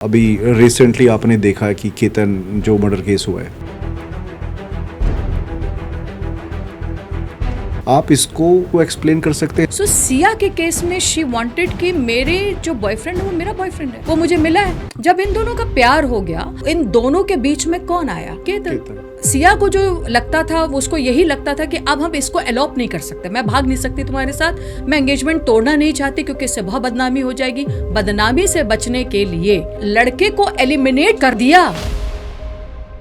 अभी रिसेंटली आपने देखा है कि केतन जो मर्डर केस हुआ है, आप इसको एक्सप्लेन कर सकते हैं? सो सिया के केस में शी वांटेड कि मेरे जो बॉयफ्रेंड है वो मेरा बॉयफ्रेंड है, वो मुझे मिला है। जब इन दोनों का प्यार हो गया, इन दोनों के बीच में कौन आया? केतन। सिया को जो लगता था, उसको यही लगता था कि अब हम इसको एलॉप नहीं कर सकते, मैं भाग नहीं सकती तुम्हारे साथ, मैं एंगेजमेंट तोड़ना नहीं चाहती क्योंकि इससे बहुत बदनामी हो जाएगी। बदनामी से बचने के लिए लड़के को एलिमिनेट कर दिया।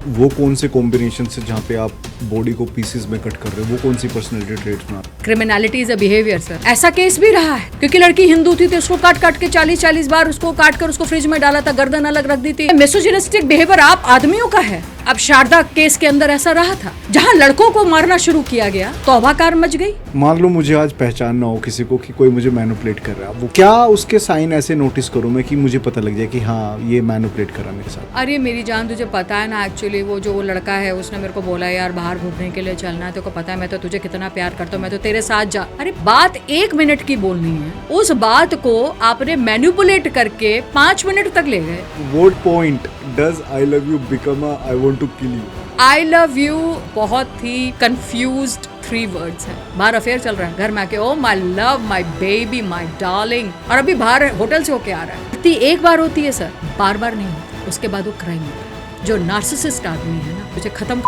वो कौन से कॉम्बिनेशन से जहाँ पे आप बॉडी को पीसेस में कट कर रहे हो, वो कौन सी पर्सनैलिटी ट्रेट्स में? Criminality is a behaviour sir. ऐसा केस भी रहा है क्योंकि लड़की हिंदू थी तो उसको काट काट के 40-40 बार उसको काट कर उसको फ्रिज में डाला था, गर्दन अलग रख दी थी। मिसोजिनिस्टिक बिहेवियर आप आदमियों का है। अब शारदा केस के अंदर ऐसा रहा था, जहाँ लड़कों को मारना शुरू किया गया, तौबाकार मच गई। मान लो मुझे आज पहचानना हो किसी को कि कोई मुझे मैनिपुलेट कर रहा है, वो क्या उसके साइन ऐसे नोटिस करूँ मैं कि मुझे पता लग जाए कि हाँ ये मैनिपुलेट कर रहा है मेरे साथ? अरे मेरी जान, तुझे पता है ना, एक्चुअली वो जो लड़का है उसने मेरे को बोला यार बाहर घूमने के लिए चलना है, तेरे को पता है मैं तो तुझे कितना प्यार करता हूँ, मैं तो तेरे साथ जा। अरे बात 1 मिनट की बोलनी है, उस बात को आपने मैनिपुलेट करके 5 मिनट तक ले गए। What point does I love you become a I want to kill you? I love you बहुत ही कंफ्यूज्ड 3 वर्ड्स है। बाहर अफेयर चल रहा है, घर में आके oh my love, my baby, my darling, और अभी बाहर होटल से होके आ रहा है। गलती एक बार होती है सर, बार बार नहीं होती, उसके बाद वो क्राइम होता है। जो नार्सिसिस्ट आदमी है ना, मुझे खत्म।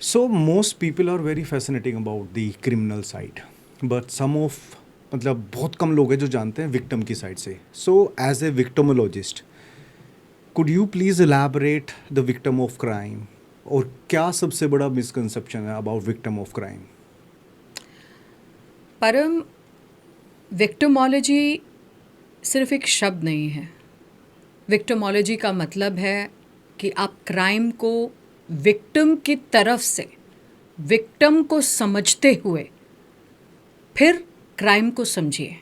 So most people are very fascinating about the criminal side, but some of मतलब बहुत कम लोग हैं जो जानते हैं विक्टिम की साइड से। So as a victimologist, could you please elaborate the victim of crime? और क्या सबसे बड़ा मिसकंसेप्शन है about victim of crime? परम, विक्टिमोलॉजी सिर्फ एक शब्द नहीं है। विक्टिमोलॉजी का मतलब है कि आप क्राइम को विक्टिम की तरफ से, विक्टिम को समझते हुए फिर क्राइम को समझिए।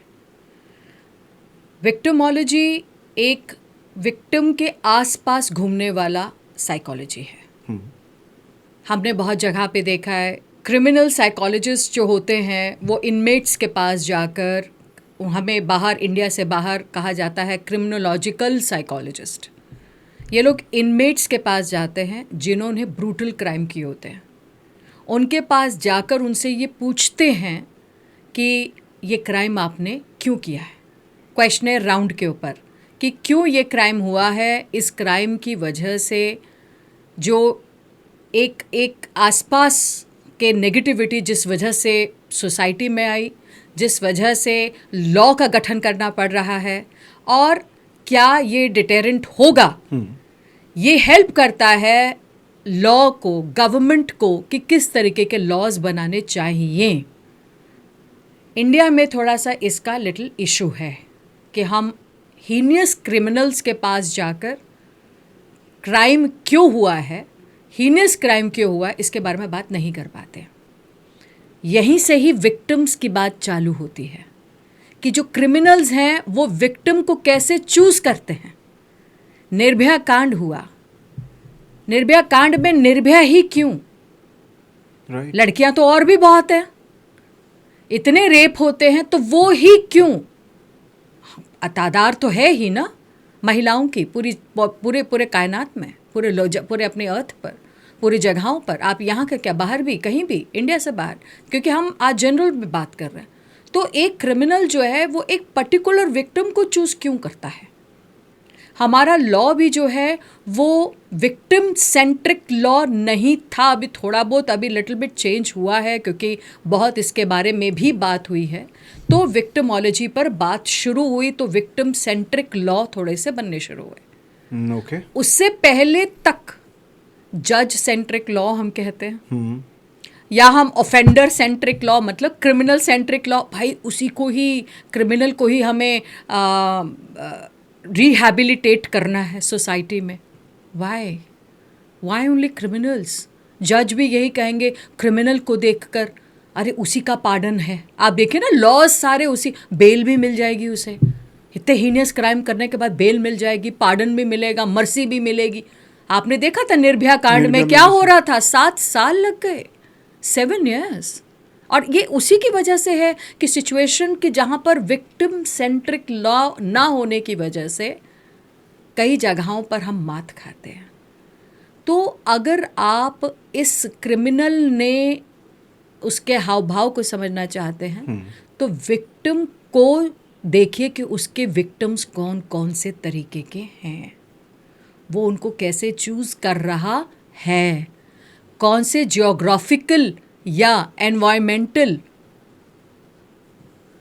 विक्टिमोलॉजी एक विक्टिम के आसपास घूमने वाला साइकोलॉजी है। हमने बहुत जगह पे देखा है, क्रिमिनल साइकोलॉजिस्ट जो होते हैं वो इनमेट्स के पास जाकर, हमें बाहर, इंडिया से बाहर कहा जाता है क्रिमिनोलॉजिकल साइकोलॉजिस्ट। ये लोग इनमेट्स के पास जाते हैं जिन्होंने ब्रूटल क्राइम किए होते हैं। उनके पास जाकर उनसे ये पूछते हैं कि ये क्राइम आपने क्यों किया है, क्वेश्चनर राउंड के ऊपर, कि क्यों ये क्राइम हुआ है। इस क्राइम की वजह से जो एक आसपास के नेगेटिविटी जिस वजह से सोसाइटी में आई, जिस वजह से लॉ का गठन करना पड़ रहा है, और क्या ये डिटेरेंट होगा, ये हेल्प करता है लॉ को, गवर्नमेंट को, कि किस तरीके के लॉज बनाने चाहिए। इंडिया में थोड़ा सा इसका लिटिल इशू है कि हम हीनियस क्रिमिनल्स के पास जाकर क्राइम क्यों हुआ है, हीनियस क्राइम क्यों हुआ, इसके बारे में बात नहीं कर पाते। यहीं से ही विक्टिम्स की बात चालू होती है कि जो क्रिमिनल्स हैं वो विक्टिम को कैसे चूज करते हैं। निर्भया कांड हुआ, निर्भया कांड में निर्भया ही क्यों? लड़कियां तो और भी बहुत हैं, इतने रेप होते हैं तो वो ही क्यों? तादाद तो है ही ना महिलाओं की पूरे कायनात में, पूरे अपने अर्थ पर, पूरी जगहों पर। आप यहाँ का क्या, बाहर भी, कहीं भी, इंडिया से बाहर, क्योंकि हम आज जनरल में बात कर रहे हैं। तो एक क्रिमिनल जो है वो एक पर्टिकुलर विक्टिम को चूज क्यों करता है? हमारा लॉ भी जो है वो विक्टिम सेंट्रिक लॉ नहीं था। अभी थोड़ा बहुत, अभी लिटिल बिट चेंज हुआ है क्योंकि बहुत इसके बारे में भी बात हुई है, तो विक्टिमोलॉजी पर बात शुरू हुई, तो विक्टिम सेंट्रिक लॉ थोड़े से बनने शुरू हुए। Okay. उससे पहले तक जज सेंट्रिक लॉ हम कहते हैं, या हम ऑफेंडर सेंट्रिक लॉ, मतलब क्रिमिनल सेंट्रिक लॉ। भाई उसी को ही, क्रिमिनल को ही हमें रिहैबिलिटेट करना है सोसाइटी में। Why only criminals? जज भी यही कहेंगे क्रिमिनल को देखकर, अरे उसी का पार्डन है। आप देखिए ना, लॉज सारे उसी, बेल भी मिल जाएगी उसे, इतने हीनियस क्राइम करने के बाद बेल मिल जाएगी, पार्डन भी मिलेगा, मर्सी भी मिलेगी। आपने देखा था निर्भया कांड में क्या हो रहा था? 7 साल लग गए, 7 years। और ये उसी की वजह से है कि सिचुएशन कि जहाँ पर विक्टिम सेंट्रिक लॉ ना होने की वजह से कई जगहों पर हम मात खाते हैं। तो अगर आप इस क्रिमिनल ने उसके हाव भाव को समझना चाहते हैं तो विक्टिम को देखिए कि उसके विक्टिम्स कौन कौन से तरीके के हैं, वो उनको कैसे चूज़ कर रहा है, कौन से जियोग्राफिकल या एनवायरमेंटल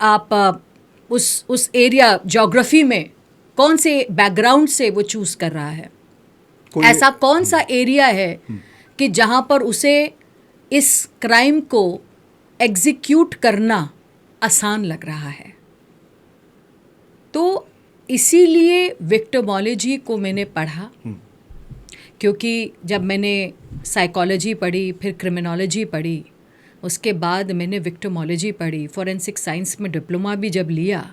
आप उस एरिया ज्योग्राफी में कौन से बैकग्राउंड से वो चूज़ कर रहा है, ऐसा कौन सा एरिया है कि जहाँ पर उसे इस क्राइम को एग्जीक्यूट करना आसान लग रहा है। तो इसीलिए विक्टिमोलॉजी को मैंने पढ़ा, क्योंकि जब मैंने साइकोलॉजी पढ़ी, फिर क्रिमिनोलॉजी पढ़ी, उसके बाद मैंने विक्टिमोलॉजी पढ़ी, फॉरेंसिक साइंस में डिप्लोमा भी जब लिया,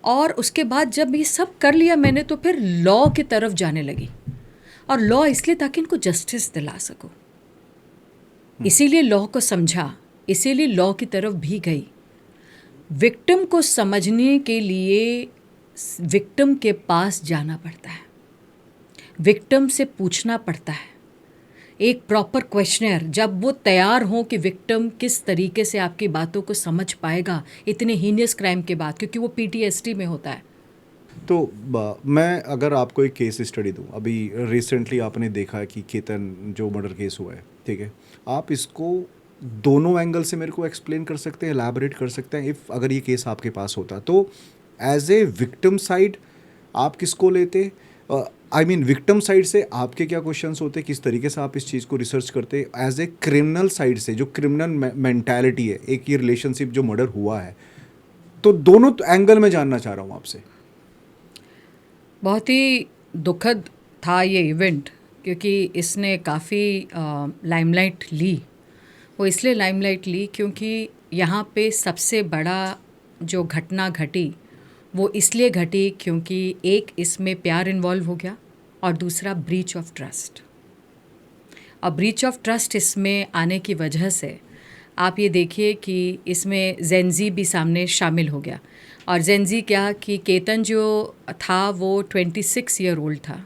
और उसके बाद जब ये सब कर लिया मैंने, तो फिर लॉ की तरफ जाने लगी। और लॉ इसलिए ताकि इनको जस्टिस दिला सकूं, इसीलिए लॉ को समझा, इसीलिए लॉ की तरफ भी गई। विक्टिम को समझने के लिए विक्टिम के पास जाना पड़ता है, विक्टिम से पूछना पड़ता है, एक प्रॉपर क्वेश्चनर, जब वो तैयार हो कि विक्टिम किस तरीके से आपकी बातों को समझ पाएगा इतने हीनियस क्राइम के बाद, क्योंकि वो PTSD में होता है। तो मैं अगर आपको एक केस स्टडी दूं, अभी रिसेंटली आपने देखा है कि केतन जो मर्डर केस हुआ है, ठीक है, आप इसको दोनों एंगल से मेरे को एक्सप्लेन कर सकते हैं, एलैबोरेट कर सकते हैं, इफ़ अगर ये केस आपके पास होता तो एज ए विक्टिम साइड आप किसको लेते? आई मीन विक्टिम साइड से आपके क्या क्वेश्चंस होते, किस तरीके से आप इस चीज़ को रिसर्च करते? एज ए क्रिमिनल साइड से जो क्रिमिनल मेंटालिटी है, एक ये रिलेशनशिप जो मर्डर हुआ है, तो दोनों एंगल में जानना चाह रहा हूँ आपसे। बहुत ही दुखद था ये इवेंट, क्योंकि इसने काफ़ी लाइमलाइट ली। वो इसलिए लाइमलाइट ली क्योंकि यहाँ पे सबसे बड़ा जो घटना घटी वो इसलिए घटी क्योंकि एक इसमें प्यार इन्वॉल्व हो गया और दूसरा ब्रीच ऑफ ट्रस्ट। और ब्रीच ऑफ ट्रस्ट इसमें आने की वजह से आप ये देखिए कि इसमें जेनजी भी सामने शामिल हो गया। और जेनजी क्या कि केतन जो था वो 26 ईयर ओल्ड था,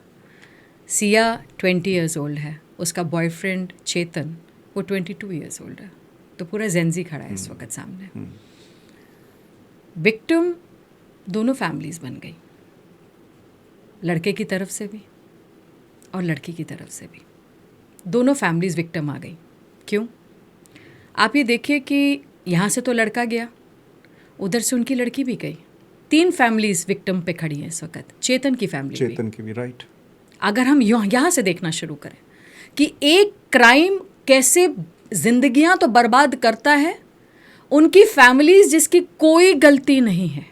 सिया 20 ईयर्स ओल्ड है, उसका बॉयफ्रेंड चेतन वो 22 ईयर्स ओल्ड है। तो पूरा जेनजी खड़ा है इस वक्त सामने। विक्टिम दोनों फैमिलीज बन गई, लड़के की तरफ से भी और लड़की की तरफ से भी, दोनों फैमिलीज विक्टिम आ गई। क्यों? आप ये देखिए कि यहाँ से तो लड़का गया, उधर से उनकी लड़की भी गई, 3 फैमिलीज विक्टिम पे खड़ी हैं इस वक्त। चेतन की फैमिली चेतन की भी, राइट। अगर हम यहाँ से देखना शुरू करें कि एक क्राइम कैसे जिंदगियां तो बर्बाद करता है, उनकी फैमिलीज जिसकी कोई गलती नहीं है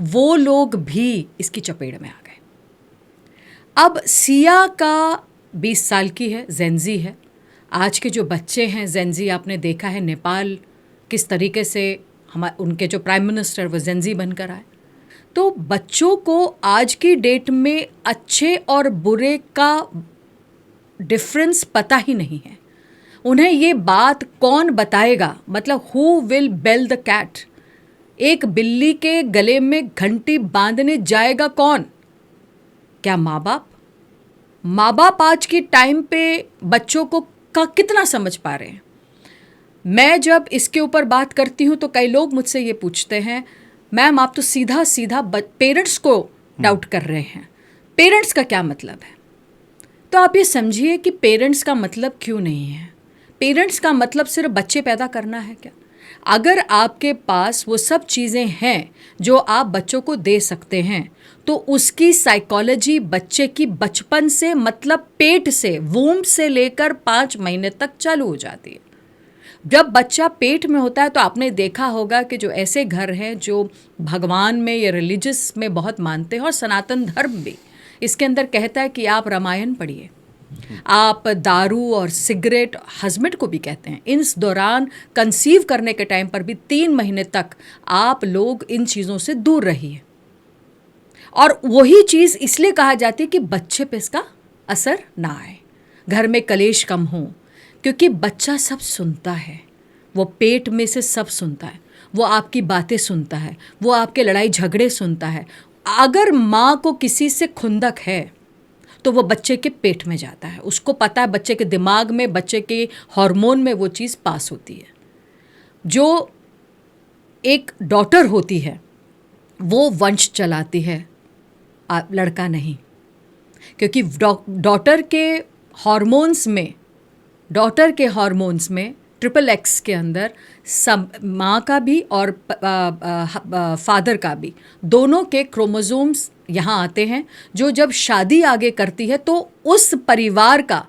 वो लोग भी इसकी चपेट में आ गए। अब सिया का 20 साल की है, जेनजी है। आज के जो बच्चे हैं जेनजी, आपने देखा है नेपाल किस तरीके से उनके जो प्राइम मिनिस्टर वो जेनजी बनकर आए। तो बच्चों को आज की डेट में अच्छे और बुरे का डिफरेंस पता ही नहीं है। उन्हें ये बात कौन बताएगा, मतलब who will bell the cat, एक बिल्ली के गले में घंटी बांधने जाएगा कौन? क्या माँ बाप? माँ बाप आज के टाइम पे बच्चों को कितना समझ पा रहे हैं? मैं जब इसके ऊपर बात करती हूँ तो कई लोग मुझसे ये पूछते हैं, मैम आप तो सीधा सीधा पेरेंट्स को डाउट कर रहे हैं, पेरेंट्स का क्या मतलब है? तो आप ये समझिए कि पेरेंट्स का मतलब क्यों नहीं है। पेरेंट्स का मतलब सिर्फ बच्चे पैदा करना है क्या? अगर आपके पास वो सब चीज़ें हैं जो आप बच्चों को दे सकते हैं तो उसकी साइकोलॉजी बच्चे की बचपन से, मतलब पेट से, वूम्ब से लेकर 5 महीने तक चालू हो जाती है। जब बच्चा पेट में होता है तो आपने देखा होगा कि जो ऐसे घर हैं जो भगवान में या रिलीजियस में बहुत मानते हैं, और सनातन धर्म भी इसके अंदर कहता है कि आप रामायण पढ़िए, आप दारू और सिगरेट, हस्बैंड को भी कहते हैं, इस दौरान कंसीव करने के टाइम पर भी 3 महीने तक आप लोग इन चीज़ों से दूर रहिए। और वही चीज़ इसलिए कहा जाती है कि बच्चे पे इसका असर ना आए, घर में कलेश कम हो, क्योंकि बच्चा सब सुनता है, वो पेट में से सब सुनता है, वो आपकी बातें सुनता है, वो आपके लड़ाई झगड़े सुनता है। अगर माँ को किसी से खुंदक है तो वो बच्चे के पेट में जाता है, उसको पता है बच्चे के दिमाग में, बच्चे के हार्मोन में वो चीज़ पास होती है। जो एक डॉटर होती है वो वंश चलाती है, लड़का नहीं, क्योंकि डॉटर के हार्मोन्स में XXX के अंदर सब माँ का भी और फादर का भी, दोनों के क्रोमोसोम्स यहाँ आते हैं, जो जब शादी आगे करती है तो उस परिवार का,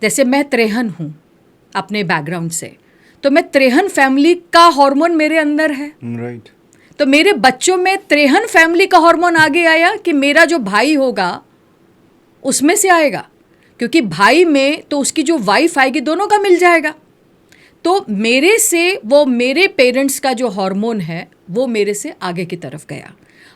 जैसे मैं त्रेहन हूँ अपने बैकग्राउंड से, तो मैं त्रेहन फैमिली का हार्मोन मेरे अंदर है, राइट। तो मेरे बच्चों में त्रेहन फैमिली का हार्मोन आगे आया कि मेरा जो भाई होगा उसमें से आएगा, क्योंकि भाई में तो उसकी जो वाइफ आएगी दोनों का मिल जाएगा। तो मेरे से वो मेरे पेरेंट्स का जो हार्मोन है वो मेरे से आगे की तरफ गया,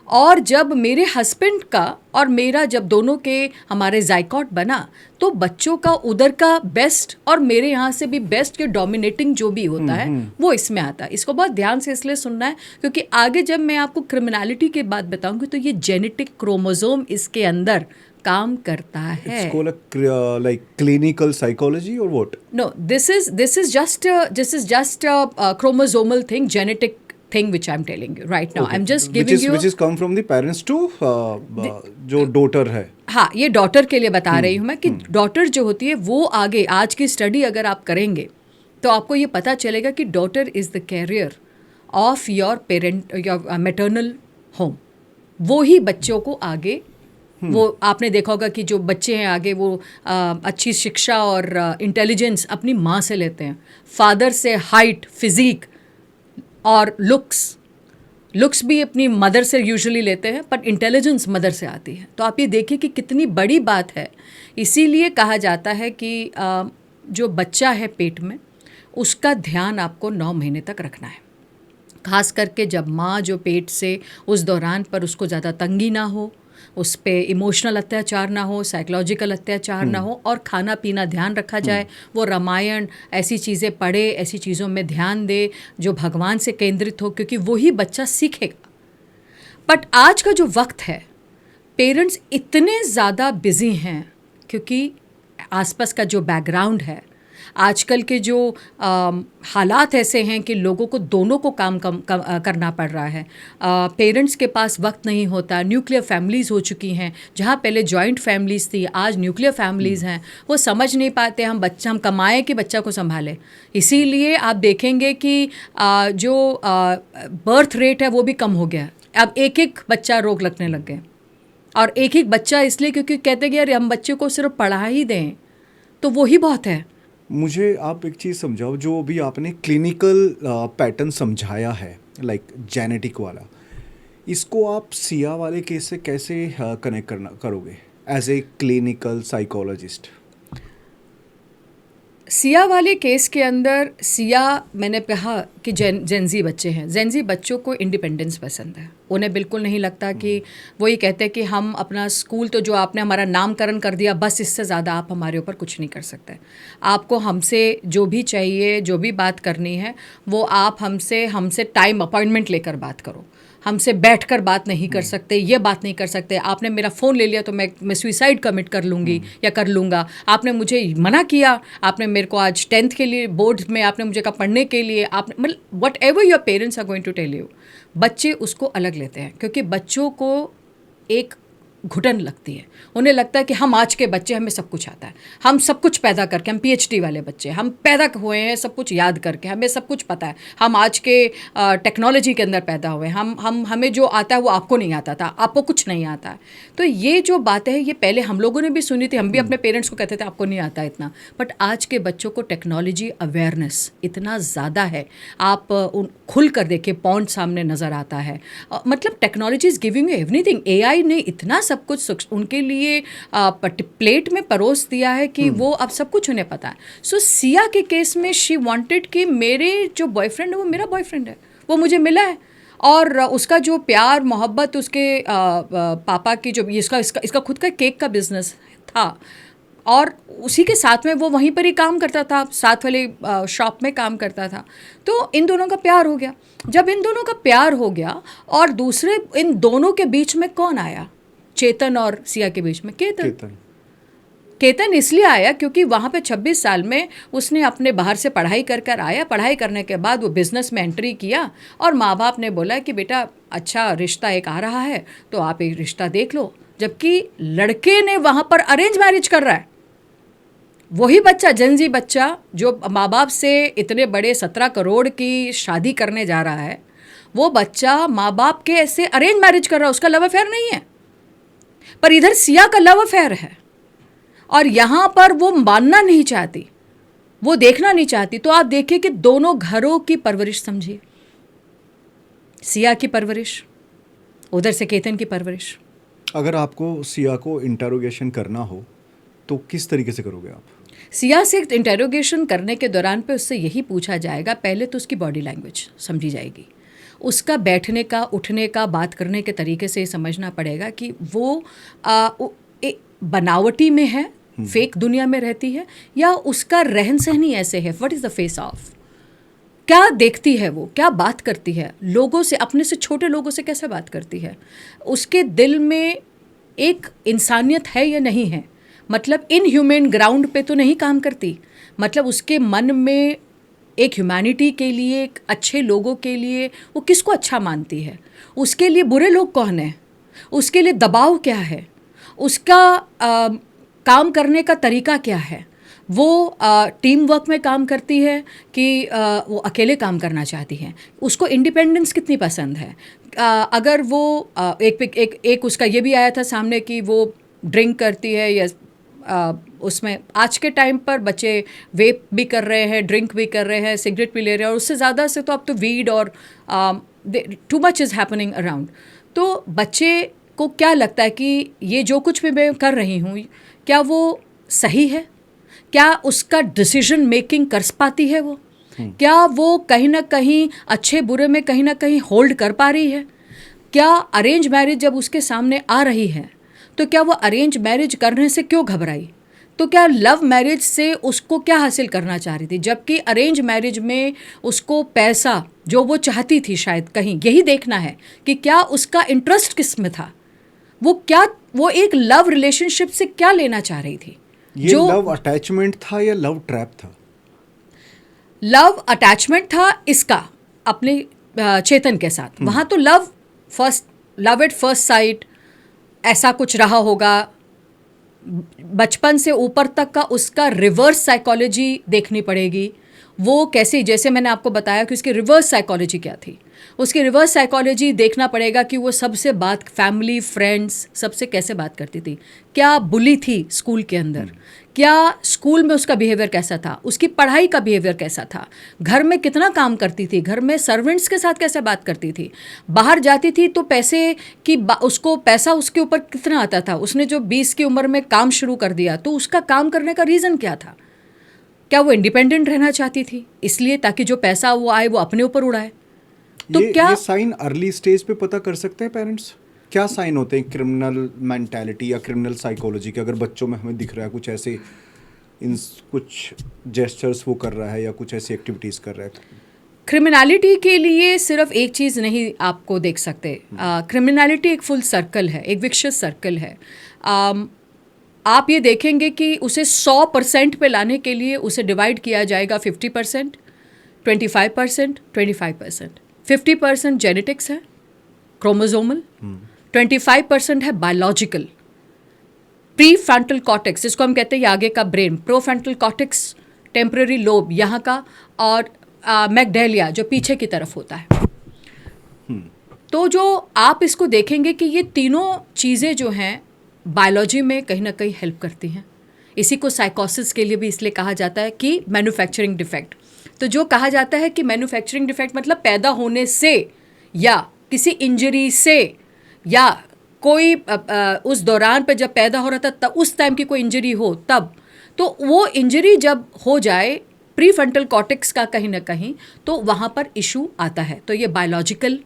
और जब मेरे हस्बैंड का और मेरा जब दोनों के हमारे जायकॉट बना तो बच्चों का उधर का बेस्ट और मेरे यहाँ से भी बेस्ट के डोमिनेटिंग जो भी होता है वो इसमें आता है। इसको बहुत ध्यान से इसलिए सुनना है क्योंकि आगे जब मैं आपको क्रिमिनलिटी की बात बताऊंगी तो ये जेनेटिक क्रोमोसोम इसके अंदर काम करता है। It's called like clinical psychology or what? No, this is just a chromosomal thing, genetic thing which I'm telling you right now. Okay. I'm just giving you which is come from the parents to जो daughter है। हाँ, ये daughter के लिए बता रही हूँ मैं कि डॉटर जो होती है वो आगे, आज की स्टडी अगर आप करेंगे तो आपको ये पता चलेगा कि daughter is the carrier of your parent, your maternal home. वो ही बच्चों को आगे, वो आपने देखा होगा कि जो बच्चे हैं आगे वो अच्छी शिक्षा और इंटेलिजेंस अपनी माँ से लेते हैं, फादर से हाइट, फिजिक और लुक्स भी अपनी मदर से यूजुअली लेते हैं, पर इंटेलिजेंस मदर से आती है। तो आप ये देखिए कि कितनी बड़ी बात है। इसीलिए कहा जाता है कि जो बच्चा है पेट में उसका ध्यान आपको 9 महीने तक रखना है, खास करके जब माँ जो पेट से उस दौरान पर उसको ज़्यादा तंगी ना हो, उस पे इमोशनल अत्याचार ना हो, साइकोलॉजिकल अत्याचार ना हो, और खाना पीना ध्यान रखा जाए। वो रामायण ऐसी चीज़ें पढ़े, ऐसी चीज़ों में ध्यान दे जो भगवान से केंद्रित हो, क्योंकि वही बच्चा सीखेगा। बट आज का जो वक्त है, पेरेंट्स इतने ज़्यादा बिजी हैं क्योंकि आसपास का जो बैकग्राउंड है, आजकल के जो हालात ऐसे हैं कि लोगों को दोनों को काम करना पड़ रहा है। पेरेंट्स के पास वक्त नहीं होता, न्यूक्लियर फैमिलीज़ हो चुकी हैं, जहाँ पहले जॉइंट फैमिलीज़ थी आज न्यूक्लियर फैमिलीज़ हैं। वो समझ नहीं पाते हम कमाएं कि बच्चा को संभालें। इसीलिए आप देखेंगे कि जो बर्थ रेट है वो भी कम हो गया। अब एक बच्चा रोग लगने लग गए, और एक बच्चा इसलिए क्योंकि कहते कि यार हम बच्चे को सिर्फ पढ़ा ही दें तो वो ही बहुत है। मुझे आप एक चीज़ समझाओ, जो अभी आपने क्लिनिकल पैटर्न समझाया है लाइक जेनेटिक वाला, इसको आप सिया वाले केस से कैसे कनेक्ट करोगे as a clinical psychologist? Siya वाले केस के अंदर, सिया मैंने कहा कि जेनजी बच्चे हैं, जेनजी बच्चों को इंडिपेंडेंस पसंद है। उन्हें बिल्कुल नहीं लगता कि वो ये कहते हैं कि हम अपना स्कूल, तो जो आपने हमारा नामकरण कर दिया बस, इससे ज़्यादा आप हमारे ऊपर कुछ नहीं कर सकते। आपको हमसे जो भी चाहिए, जो भी बात करनी है वो आप हमसे टाइम अपॉइंटमेंट लेकर बात करो। हमसे बैठकर बात नहीं कर सकते, ये बात नहीं कर सकते। आपने मेरा फ़ोन ले लिया तो मैं सुइसाइड कमिट कर लूँगी या कर लूँगा। आपने मुझे मना किया, आपने मेरे को आज 10th के लिए बोर्ड में आपने मुझे कहा पढ़ने के लिए, आपने मतलब whatever your parents are going to tell you, बच्चे उसको अलग लेते हैं। क्योंकि बच्चों को एक घुटन लगती है, उन्हें लगता है कि हम आज के बच्चे, हमें सब कुछ आता है, हम सब कुछ पैदा करके, हम PhD वाले बच्चे, हम पैदा हुए हैं सब कुछ याद करके, हमें सब कुछ पता है, हम आज के टेक्नोलॉजी के अंदर पैदा हुए हैं, हमें जो आता है वो आपको नहीं आता था, आपको कुछ नहीं आता है। तो ये जो बातें हैं ये पहले हम लोगों ने भी सुनी थी, हम भी अपने पेरेंट्स को कहते थे आपको नहीं आता इतना। बट आज के बच्चों को टेक्नोलॉजी अवेयरनेस इतना ज़्यादा है, आप खुल कर देखिए, पॉन्ड सामने नज़र आता है, मतलब technology is giving you everything. AI ने इतना सब कुछ उनके लिए प्लेट में परोस दिया है कि वो अब सब कुछ उन्हें पता है। सो सिया के केस में शी वांटेड कि मेरे जो बॉयफ्रेंड है वो मेरा बॉयफ्रेंड है, वो मुझे मिला है, और उसका जो प्यार मोहब्बत, उसके पापा की जो इसका खुद का केक का बिजनेस था, और उसी के साथ में वो वहीं पर ही काम करता था, साथ वाले शॉप में काम करता था। तो इन दोनों का प्यार हो गया। जब इन दोनों का प्यार हो गया और दूसरे इन दोनों के बीच में कौन आया, चेतन और सिया के बीच में केतन। केतन इसलिए आया क्योंकि वहाँ पे 26 साल में उसने अपने बाहर से पढ़ाई कर कर आया। पढ़ाई करने के बाद वो बिज़नेस में एंट्री किया और माँ बाप ने बोला कि बेटा अच्छा रिश्ता एक आ रहा है तो आप एक रिश्ता देख लो। जबकि लड़के ने वहाँ पर अरेंज मैरिज कर रहा है। वही बच्चा, जनजी बच्चा जो माँ बाप से इतने बड़े 17 करोड़ की शादी करने जा रहा है, वो बच्चा माँ बाप के ऐसे अरेंज मैरिज कर रहा है। उसका लव अफेयर नहीं है, पर इधर सिया का लव अफेयर है और यहाँ पर वो मानना नहीं चाहती, वो देखना नहीं चाहती। तो आप देखिए कि दोनों घरों की परवरिश समझिए, सिया की परवरिश, उधर से केतन की परवरिश। अगर आपको सिया को इंटरोगेशन करना हो तो किस तरीके से करोगे आप? सिया से इंटरोगेशन करने के दौरान पे उससे यही पूछा जाएगा, पहले तो उसकी बॉडी लैंग्वेज समझी जाएगी, उसका बैठने का, उठने का, बात करने के तरीके से समझना पड़ेगा कि वो बनावटी में है, फेक दुनिया में रहती है, या उसका रहन सहन ही ऐसे है। What is the face of, क्या देखती है वो, क्या बात करती है लोगों से, अपने से छोटे लोगों से कैसे बात करती है, उसके दिल में एक इंसानियत है या नहीं है, मतलब इन ह्यूमन ग्राउंड पे तो नहीं काम करती, मतलब उसके मन में एक ह्यूमैनिटी के लिए, एक अच्छे लोगों के लिए वो किसको अच्छा मानती है, उसके लिए बुरे लोग कौन है, उसके लिए दबाव क्या है, उसका काम करने का तरीका क्या है, वो टीम वर्क में काम करती है कि वो अकेले काम करना चाहती है, उसको इंडिपेंडेंस कितनी पसंद है, अगर वो एक उसका ये भी आया था सामने कि वो ड्रिंक करती है या उसमें आज के टाइम पर बच्चे वेप भी कर रहे हैं, ड्रिंक भी कर रहे हैं, सिगरेट भी ले रहे हैं, और उससे ज़्यादा से तो अब तो वीड और too much is happening around. तो बच्चे को क्या लगता है कि ये जो कुछ भी मैं कर रही हूँ क्या वो सही है, क्या उसका डिसीजन मेकिंग कर पाती है वो, क्या वो कहीं ना कहीं अच्छे बुरे में कहीं ना कहीं होल्ड कर पा रही है, क्या अरेंज मैरिज जब उसके सामने आ रही है तो क्या वो अरेंज मैरिज करने से क्यों घबराई, तो क्या लव मैरिज से उसको क्या हासिल करना चाह रही थी, जबकि अरेंज मैरिज में उसको पैसा जो वो चाहती थी, शायद कहीं यही देखना है कि क्या उसका इंटरेस्ट किस में था, वो एक लव रिलेशनशिप से क्या लेना चाह रही थी। ये जो लव अटैचमेंट था या लव ट्रैप था? लव अटैचमेंट था इसका अपने चेतन के साथ। वहाँ तो लव एट फर्स्ट साइट ऐसा कुछ रहा होगा, बचपन से ऊपर तक का उसका रिवर्स साइकोलॉजी देखनी पड़ेगी। वो कैसे, जैसे मैंने आपको बताया कि उसकी रिवर्स साइकोलॉजी क्या थी, उसकी रिवर्स साइकोलॉजी देखना पड़ेगा कि वो सबसे बात, फैमिली फ्रेंड्स सबसे कैसे बात करती थी, क्या बुली थी स्कूल के अंदर, क्या स्कूल में उसका बिहेवियर कैसा था, उसकी पढ़ाई का बिहेवियर कैसा था, घर में कितना काम करती थी, घर में सर्वेंट्स के साथ कैसे बात करती थी, बाहर जाती थी तो पैसे की उसको पैसा उसके ऊपर कितना आता था, उसने जो 20 की उम्र में काम शुरू कर दिया तो उसका काम करने का रीज़न क्या था, क्या वो इंडिपेंडेंट रहना चाहती थी इसलिए ताकि जो पैसा वो आए वो अपने ऊपर उड़ाए। तो ये साइन अर्ली स्टेज पे पता कर सकते हैं पेरेंट्स? क्या साइन होते हैं क्रिमिनल मेंटालिटी या क्रिमिनल साइकोलॉजी के, अगर बच्चों में हमें दिख रहा है कुछ ऐसे कुछ जेस्चर्स वो कर रहा है या कुछ ऐसी एक्टिविटीज़ कर रहा है? क्रिमिनलिटी के लिए सिर्फ एक चीज़ नहीं आपको देख सकते, क्रिमिनलिटी एक फुल सर्कल है, एक विशियस सर्कल है। आप ये देखेंगे कि उसे 100% पे लाने के लिए उसे डिवाइड किया जाएगा 50%, 25%, 25%। 50% जेनेटिक्स है, क्रोमोसोमल, 25% है बायोलॉजिकल। प्री फ्रंटल कॉर्टेक्स जिसको हम कहते हैं आगे का brain, pro frontal cortex, temporary lobe यहाँ का, और मैगडेलिया जो पीछे की तरफ होता है। तो जो आप इसको देखेंगे कि ये तीनों चीज़ें जो हैं बायोलॉजी में कहीं ना कहीं हेल्प करती हैं। इसी को साइकोसिस के लिए भी इसलिए कहा जाता है कि मैन्युफैक्चरिंग डिफेक्ट। तो जो कहा जाता है कि मैन्युफैक्चरिंग डिफेक्ट मतलब पैदा होने से या किसी इंजरी से या कोई उस दौरान पे जब पैदा हो रहा था तब उस टाइम की कोई इंजरी हो तब, तो वो इंजरी जब हो जाए प्री फ्रंटल कॉर्टेक्स का कहीं ना कहीं तो वहाँ पर इशू आता है। तो ये बायोलॉजिकल,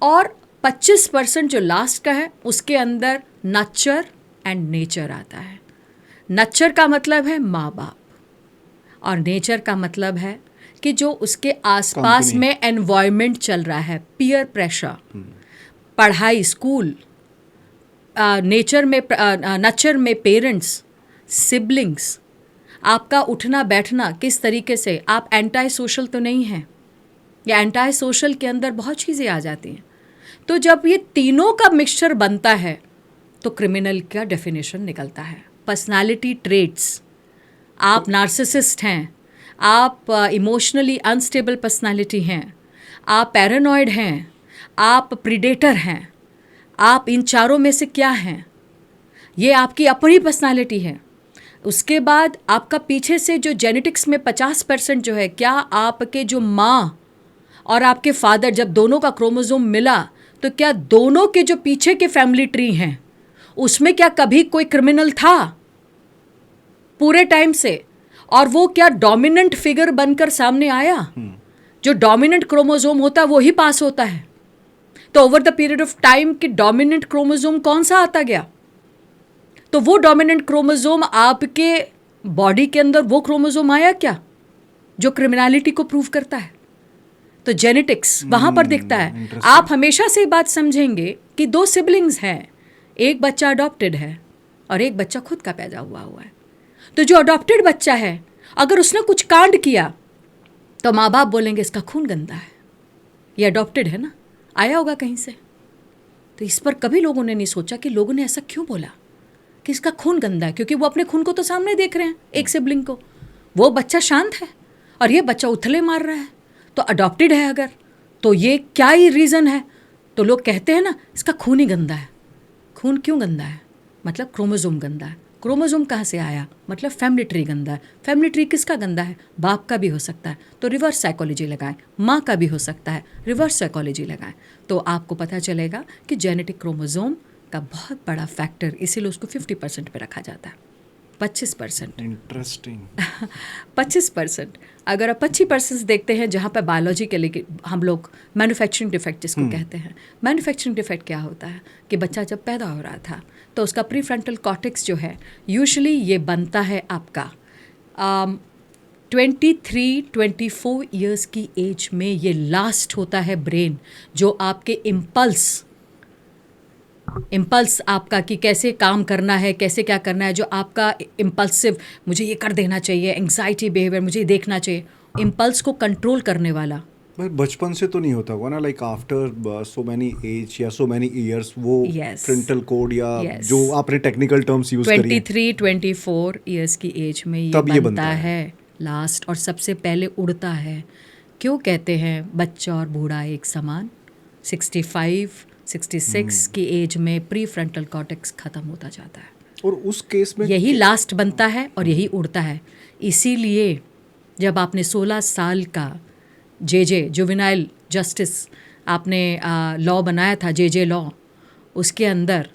और 25% जो लास्ट का है उसके अंदर नर्चर एंड नेचर आता है। नच्चर का मतलब है माँ बाप, और नेचर का मतलब है कि जो उसके आसपास Company. में एनवायरनमेंट चल रहा है, पीयर प्रेशर, पढ़ाई, स्कूल, नेचर में नच्चर में पेरेंट्स, सिबलिंग्स, आपका उठना बैठना किस तरीके से, आप एंटाई सोशल तो नहीं हैं, या एंटाई सोशल के अंदर बहुत चीज़ें आ जाती हैं। तो जब ये तीनों का मिक्सचर बनता है तो क्रिमिनल का डेफिनेशन निकलता है। पर्सनालिटी ट्रेट्स, आप नार्सिसिस्ट हैं, आप इमोशनली अनस्टेबल पर्सनालिटी हैं, आप पैरानॉइड हैं, आप प्रीडेटर हैं, आप इन चारों में से क्या हैं, ये आपकी अपनी पर्सनालिटी है। उसके बाद आपका पीछे से जो जेनेटिक्स में 50% जो है, क्या आपके जो माँ और आपके फादर, जब दोनों का क्रोमोसोम मिला तो क्या दोनों के जो पीछे के फैमिली ट्री हैं उसमें क्या कभी कोई क्रिमिनल था पूरे टाइम से, और वो क्या डोमिनेंट फिगर बनकर सामने आया? जो डोमिनेंट क्रोमोसोम होता है वो ही पास होता है। तो over the period of time कि डोमिनेंट क्रोमोसोम कौन सा आता गया, तो वो डोमिनेंट क्रोमोसोम आपके बॉडी के अंदर वो क्रोमोसोम आया क्या जो क्रिमिनलिटी को प्रूव करता है? तो जेनेटिक्स वहाँ पर दिखता है। आप हमेशा से बात समझेंगे कि 2 सिबलिंग्स हैं, एक बच्चा अडॉप्टेड है और एक बच्चा खुद का पैदा हुआ है। तो जो अडॉप्टेड बच्चा है अगर उसने कुछ कांड किया तो माँ बाप बोलेंगे इसका खून गंदा है, ये अडॉप्टेड है ना, आया होगा कहीं से। तो इस पर कभी लोगों ने नहीं सोचा कि लोगों ने ऐसा क्यों बोला कि इसका खून गंदा है, क्योंकि वो अपने खून को तो सामने देख रहे हैं, एक सिबलिंग को। वो बच्चा शांत है और ये बच्चा उथले मार रहा है, तो अडॉप्टेड है अगर, तो ये क्या ही रीज़न है? तो लोग कहते हैं ना इसका खून ही गंदा है। खून क्यों गंदा है? मतलब क्रोमोसोम गंदा है। क्रोमोसोम कहाँ से आया? मतलब फैमिली ट्री गंदा है। फैमिली ट्री किसका गंदा है? बाप का भी हो सकता है, तो रिवर्स साइकोलॉजी लगाएं। माँ का भी हो सकता है, रिवर्स साइकोलॉजी लगाएं, तो आपको पता चलेगा कि जेनेटिक क्रोमोसोम का बहुत बड़ा फैक्टर, इसीलिए उसको 50% पे रखा जाता है, 25%। इंटरेस्टिंग। 25%। अगर आप 25% देखते हैं जहाँ पर बायोलॉजी के लिए हम लोग मैन्युफैक्चरिंग डिफेक्ट जिसको कहते हैं, मैन्युफैक्चरिंग डिफेक्ट क्या होता है कि बच्चा जब पैदा हो रहा था तो उसका प्रीफ्रंटल कॉर्टेक्स जो है, यूजुअली ये बनता है आपका 23-24 ईयर्स की एज में, ये लास्ट होता है ब्रेन, जो आपके इम्पल्स आपका कि कैसे काम करना है, कैसे क्या करना है, जो आपका इम्पल्सिव, मुझे ये कर देना चाहिए, एंग्जाइटी बिहेवियर, मुझे ये देखना चाहिए, इम्पल्स को कंट्रोल करने वाला। भाई बचपन से तो नहीं होता होगा ना, like after so many age या सो मैनी ईयर्स वो फ्रंटल कोड या जो आपने टेक्निकल टर्म्स यूज करी 23-24 ईयर्स की एज में ये बनता है लास्ट, और सबसे पहले उड़ता है। क्यों कहते हैं बच्चा और बूढ़ा एक समान? 65-66 की एज में प्री फ्रंटल कॉर्टेक्स ख़त्म होता जाता है, और उस केस में यही लास्ट बनता है और यही उड़ता है। इसीलिए जब आपने 16 साल का जे जुवेनाइल जस्टिस आपने लॉ बनाया था, जे लॉ, उसके अंदर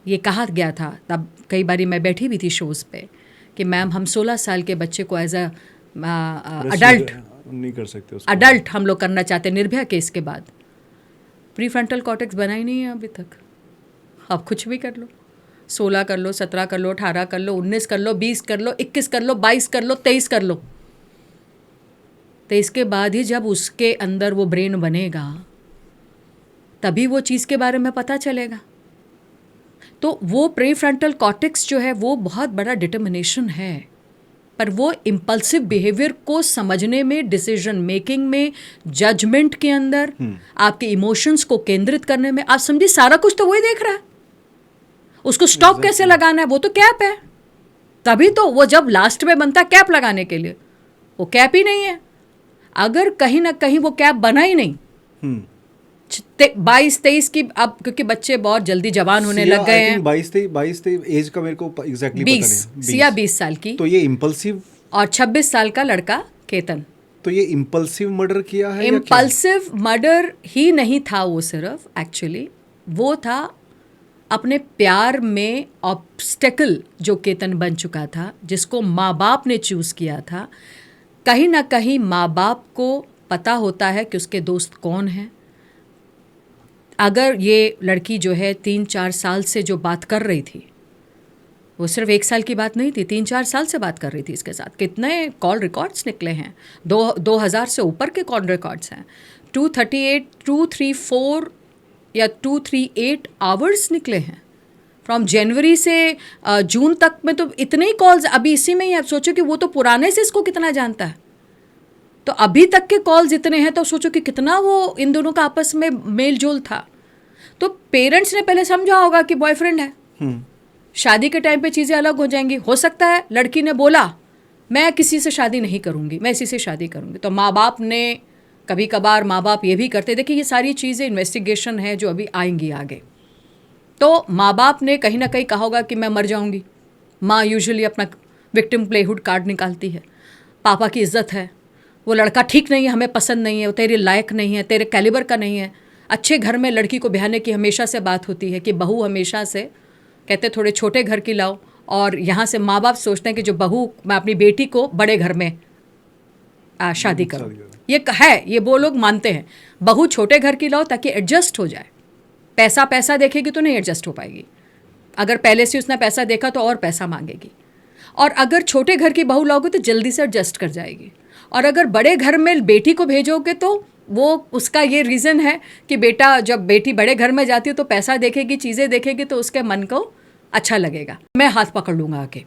ये कहा गया था, तब कई बारी मैं बैठी भी थी शोज़ पे कि मैम हम 16 साल के बच्चे को एज अडल्ट नहीं कर सकते, अडल्ट हम लोग करना चाहते हैं निर्भया केस के बाद। प्री फ्रंटल कॉर्टेक्स बना ही नहीं है अभी तक। आप कुछ भी कर लो, 16 कर लो, 17 कर लो, 18 कर लो, 19 कर लो, 20 कर लो, 21 कर लो, 22 कर लो, 23 कर लो, तो इसके बाद ही जब उसके अंदर वो ब्रेन बनेगा तभी वो चीज़ के बारे में पता चलेगा। तो वो प्री फ्रंटल कॉर्टेक्स जो है वो बहुत बड़ा डिटर्मिनेशन है, पर वो इम्पल्सिव बिहेवियर को समझने में, डिसीजन मेकिंग में, जजमेंट के अंदर, आपके इमोशंस को केंद्रित करने में, आप समझिए सारा कुछ तो वही देख रहा है। उसको स्टॉप कैसे लगाना है वो तो कैप है, तभी तो वो जब लास्ट में बनता कैप लगाने के लिए, वो कैप ही नहीं है। अगर कहीं ना कहीं वो कैप बना ही नहीं, 22-23 की, अब क्योंकि बच्चे बहुत जल्दी जवान होने लग गए हैं, 22-23 एज का मेरे को एग्जैक्टली पता नहीं, सिया 20 साल की, तो ये इम्पल्सिव, और 26 साल का लड़का केतन। तो ये इम्पल्सिव मर्डर किया है? इम्पल्सिव मर्डर ही नहीं था वो, सिर्फ एक्चुअली वो था अपने प्यार में ऑब्स्टेकल जो केतन बन चुका था, जिसको माँ बाप ने चूज़ किया था। कहीं ना कहीं माँ बाप को पता होता है कि उसके दोस्त कौन हैं। अगर ये लड़की जो है 3-4 साल से जो बात कर रही थी वो सिर्फ 1 साल की बात नहीं थी, 3-4 साल से बात कर रही थी इसके साथ। कितने कॉल रिकॉर्ड्स निकले हैं, 2000 से ऊपर के कॉल रिकॉर्ड्स हैं। 234 या 238 आवर्स निकले हैं फ्रॉम जनवरी से जून तक में। तो इतने ही कॉल्स अभी इसी में ही। आप सोचो कि वो तो पुराने से इसको कितना जानता है, तो अभी तक के कॉल्स इतने हैं, तो सोचो कि कितना वो इन दोनों का आपस में मेल जोल था। तो पेरेंट्स ने पहले समझा होगा कि बॉयफ्रेंड है, शादी के टाइम पे चीज़ें अलग हो जाएंगी। हो सकता है लड़की ने बोला मैं किसी से शादी नहीं करूँगी, मैं इसी से शादी करूँगी, तो माँ बाप ने कभी कभार माँ बाप ये भी करते। देखिए ये सारी चीज़ें इन्वेस्टिगेशन है जो अभी आएंगी आगे। तो माँ बाप ने कहीं ना कहीं कहा होगा कि मैं मर जाऊँगी। माँ यूजुअली अपना विक्टिम प्लेहुड कार्ड निकालती है। पापा की इज्जत है, वो लड़का ठीक नहीं है, हमें पसंद नहीं है, वो तेरे लायक नहीं है, तेरे कैलिबर का नहीं है। अच्छे घर में लड़की को ब्याहने की हमेशा से बात होती है कि बहू हमेशा से कहते थोड़े छोटे घर की लाओ, और यहाँ से माँ बाप सोचते हैं कि जो बहू, मैं अपनी बेटी को बड़े घर में शादी करूँ। ये है, ये वो लोग मानते हैं बहू छोटे घर की लाओ ताकि एडजस्ट हो जाए। पैसा देखेगी तो नहीं एडजस्ट हो पाएगी, अगर पहले से उसने पैसा देखा तो और पैसा मांगेगी। और अगर छोटे घर की बहू लाओगे तो जल्दी से एडजस्ट कर जाएगी। और अगर बड़े घर में बेटी को भेजोगे तो वो उसका ये रीज़न है कि बेटा, जब बेटी बड़े घर में जाती है तो पैसा देखेगी, चीज़ें देखेगी, तो उसके मन को अच्छा लगेगा। मैं हाथ पकड़ लूँगा आके,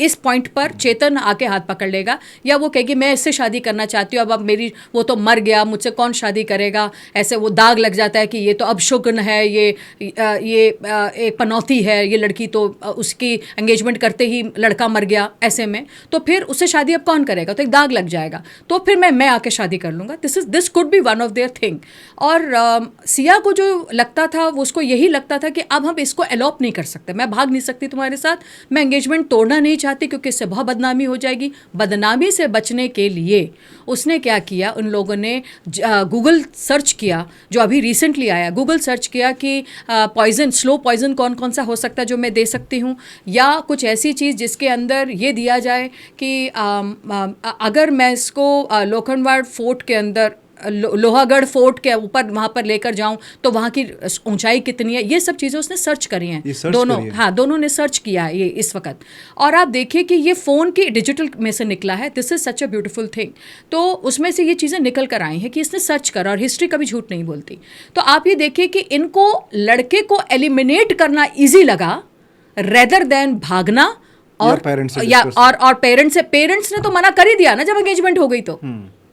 इस पॉइंट पर चेतन आके हाथ पकड़ लेगा, या वो कहेगी मैं इससे शादी करना चाहती हूँ, अब मेरी, वो तो मर गया, मुझसे कौन शादी करेगा। ऐसे वो दाग लग जाता है कि ये तो अपशुगन है, ये एक पनौती है, ये लड़की तो उसकी एंगेजमेंट करते ही लड़का मर गया, ऐसे में तो फिर उससे शादी अब कौन करेगा, तो एक दाग लग जाएगा। तो फिर मैं आके शादी कर लूँगा। This could be one of their thing. और सिया को जो लगता था, वो उसको यही लगता था कि अब हम इसको एलॉप नहीं कर सकते, मैं भाग नहीं सकती तुम्हारे साथ, मैं एंगेजमेंट तोड़ना नहीं चाहती क्योंकि इससे बहुत बदनामी हो जाएगी। बदनामी से बचने के लिए उसने क्या किया, उन लोगों ने गूगल सर्च किया, जो अभी रिसेंटली आया, गूगल सर्च किया कि पॉइजन, स्लो पॉइजन कौन कौन सा हो सकता है जो मैं दे सकती हूँ, या कुछ ऐसी चीज़ जिसके अंदर ये दिया जाए कि अगर मैं इसको लोखंडवाड़ फोर्ट के अंदर, लोहागढ़ फोर्ट के ऊपर वहाँ पर लेकर जाऊँ तो वहाँ की ऊंचाई कितनी है, ये सब चीज़ें उसने सर्च करी हैं। दोनों, हाँ, दोनों ने सर्च किया है ये इस वक्त। और आप देखिए कि ये फ़ोन की डिजिटल में से निकला है। This is such a beautiful thing. तो उसमें से ये चीज़ें निकल कर आई हैं कि इसने सर्च करा, और हिस्ट्री कभी झूठ नहीं बोलती। तो आप ये देखिए कि इनको लड़के को एलिमिनेट करना ईजी लगा रेदर देन भागना। और पेरेंट्स ने तो मना कर ही दिया ना जब एंगेजमेंट हो गई। तो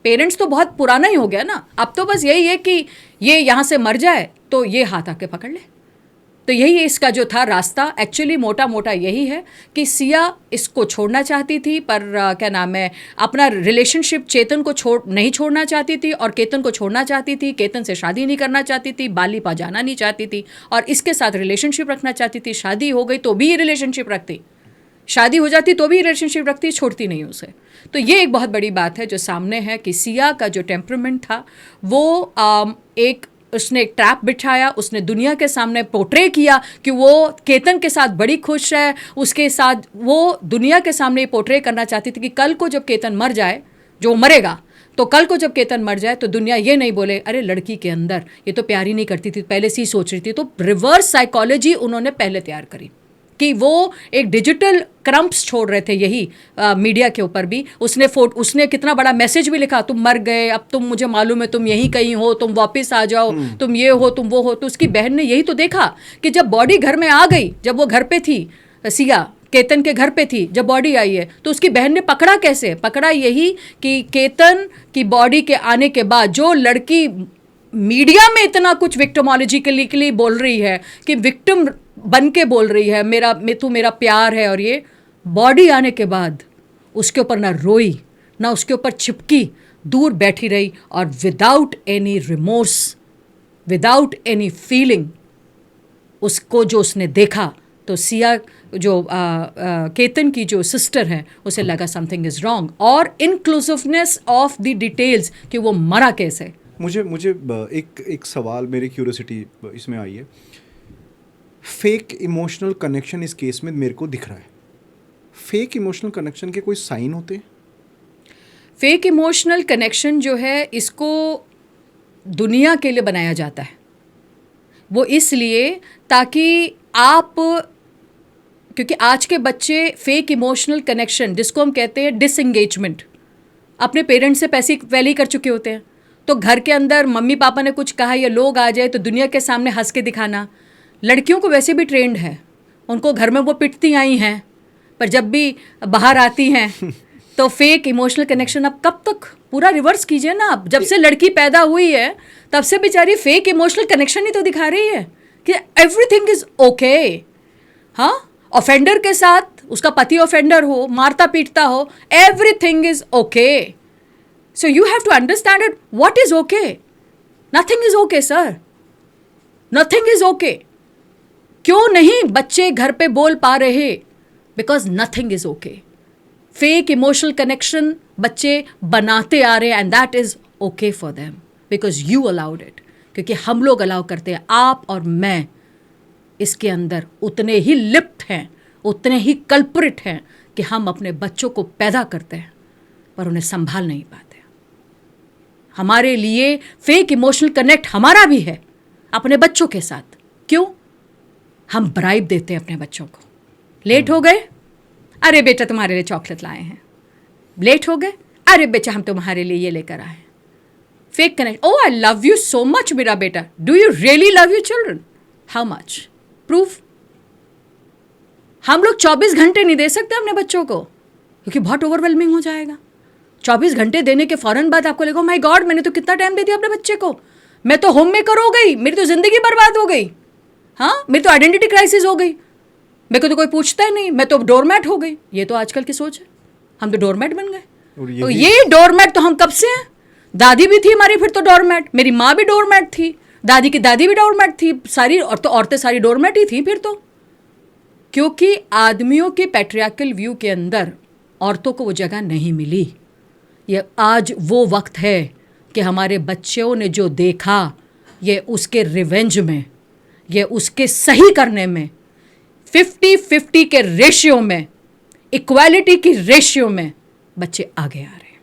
पेरेंट्स तो बहुत पुराना ही हो गया ना, अब तो बस यही है कि ये यहाँ से मर जाए तो ये हाथ आके पकड़ ले। तो यही इसका जो था रास्ता, एक्चुअली मोटा मोटा यही है कि सिया इसको छोड़ना चाहती थी, पर क्या नाम है, अपना रिलेशनशिप चेतन को नहीं छोड़ना चाहती थी, और केतन को छोड़ना चाहती थी। केतन से शादी नहीं करना चाहती थी, बाली पा जाना नहीं चाहती थी, और इसके साथ रिलेशनशिप रखना चाहती थी। शादी हो गई तो भी ये रिलेशनशिप रखती, शादी हो जाती तो भी रिलेशनशिप रखती, छोड़ती नहीं उसे। तो ये एक बहुत बड़ी बात है जो सामने है कि सिया का जो टेम्परामेंट था वो उसने एक ट्रैप बिछाया, उसने दुनिया के सामने पोर्ट्रे किया कि वो केतन के साथ बड़ी खुश है, उसके साथ वो दुनिया के सामने पोर्ट्रे करना चाहती थी कि कल को जब केतन मर जाए, जो मरेगा, तो कल को जब केतन मर जाए तो दुनिया ये नहीं बोले अरे लड़की के अंदर ये तो प्यार ही नहीं करती थी, पहले से ही सोच रही थी। तो रिवर्स साइकोलॉजी उन्होंने पहले तैयार करी कि वो एक डिजिटल क्रम्प्स छोड़ रहे थे, यही मीडिया के ऊपर भी। उसने कितना बड़ा मैसेज भी लिखा, तुम मर गए, अब तुम, मुझे मालूम है तुम यहीं कहीं हो, तुम वापस आ जाओ, तुम ये हो, तुम वो हो। तो उसकी बहन ने यही तो देखा कि जब बॉडी घर में आ गई, जब वो घर पे थी, सिया केतन के घर पे थी, जब बॉडी आई है, तो उसकी बहन ने पकड़ा कैसे, पकड़ा यही कि केतन की बॉडी के आने के बाद जो लड़की मीडिया में इतना कुछ विक्टिमोलॉजी के लिए बोल रही है कि विक्टिम बन के बोल रही है, तू मेरा प्यार है, और ये बॉडी आने के बाद उसके ऊपर ना रोई, ना उसके ऊपर चिपकी, दूर बैठी रही, और without any remorse, without any feeling, उसको जो उसने देखा, तो सिया जो केतन की जो सिस्टर है, उसे लगा समथिंग इज़ रॉन्ग। और इनक्लूसिवनेस ऑफ द डिटेल्स कि वो मरा कैसे। मुझे एक सवाल, मेरी क्यूरियोसिटी इसमें आई है। फेक इमोशनल कनेक्शन इस केस में मेरे को दिख रहा है। फेक इमोशनल कनेक्शन के कोई साइन होते हैं? फेक इमोशनल कनेक्शन जो है, इसको दुनिया के लिए बनाया जाता है। वो इसलिए ताकि आप क्योंकि आज के बच्चे फेक इमोशनल कनेक्शन, जिसको हम कहते हैं डिसएंगेजमेंट, अपने पेरेंट्स से पहले ही कर चुके होते हैं। तो घर के अंदर मम्मी पापा ने कुछ कहा या लोग आ जाए तो दुनिया के सामने हंस के दिखाना। लड़कियों को वैसे भी ट्रेंड है, उनको घर में वो पिटती आई हैं, पर जब भी बाहर आती हैं तो फेक इमोशनल कनेक्शन। अब कब तक? पूरा रिवर्स कीजिए ना। आप जब से लड़की पैदा हुई है तब से बेचारी फेक इमोशनल कनेक्शन ही तो दिखा रही है कि एवरीथिंग इज ओके। हाँ, ऑफेंडर के साथ, उसका पति ऑफेंडर हो, मारता पीटता हो, everything is okay. So you have to understand it, what is okay. Nothing is okay sir, nothing is okay. क्यों नहीं बच्चे घर पे बोल पा रहे? Because nothing is okay. Fake emotional connection बच्चे बनाते आ रहे हैं and that is okay for them because you allowed it. क्योंकि हम लोग अलाउ करते हैं, आप और मैं इसके अंदर उतने ही लिप्त हैं, उतने ही कल्प्रिट हैं कि हम अपने बच्चों को पैदा करते हैं पर उन्हें संभाल नहीं पाते। हमारे लिए फेक इमोशनल कनेक्ट हमारा भी है अपने बच्चों के साथ। क्यों? हम ब्राइब देते हैं अपने बच्चों को। लेट हो गए, अरे बेटा तुम्हारे लिए चॉकलेट लाए हैं। लेट हो गए, अरे बेटा हम तुम्हारे लिए ये लेकर आए हैं। Fake connect. Oh I love you so much मेरा बेटा। Do you really love your children? How much? Proof. हम लोग 24 घंटे नहीं दे सकते अपने बच्चों को क्योंकि बहुत ओवरवेलमिंग हो जाएगा। 24 घंटे देने के फौरन बाद आपको लगेगा माय गॉड मैंने तो कितना टाइम दे दिया अपने बच्चे को, मैं तो होम मेकर हो गई, मेरी तो जिंदगी बर्बाद हो गई, हाँ मेरी तो आइडेंटिटी क्राइसिस हो गई, मेरे को तो कोई पूछता ही नहीं, मैं तो डोरमैट हो गई। ये तो आजकल की सोच है, हम तो डोरमैट बन गए। तो ये डोरमैट तो हम कब से हैं? दादी भी थी हमारी फिर तो डोरमैट, मेरी माँ भी डोरमैट थी, दादी की दादी भी डोरमैट थी, सारी और तो औरतें सारी डोरमैट ही थी फिर तो। क्योंकि आदमियों के पैट्रियार्कल व्यू के अंदर औरतों को वो जगह नहीं मिली। ये आज वो वक्त है कि हमारे बच्चों ने जो देखा ये उसके रिवेंज में, ये उसके सही करने में, 50-50 के रेशियो में, इक्वालिटी की रेशियो में बच्चे आगे आ रहे हैं।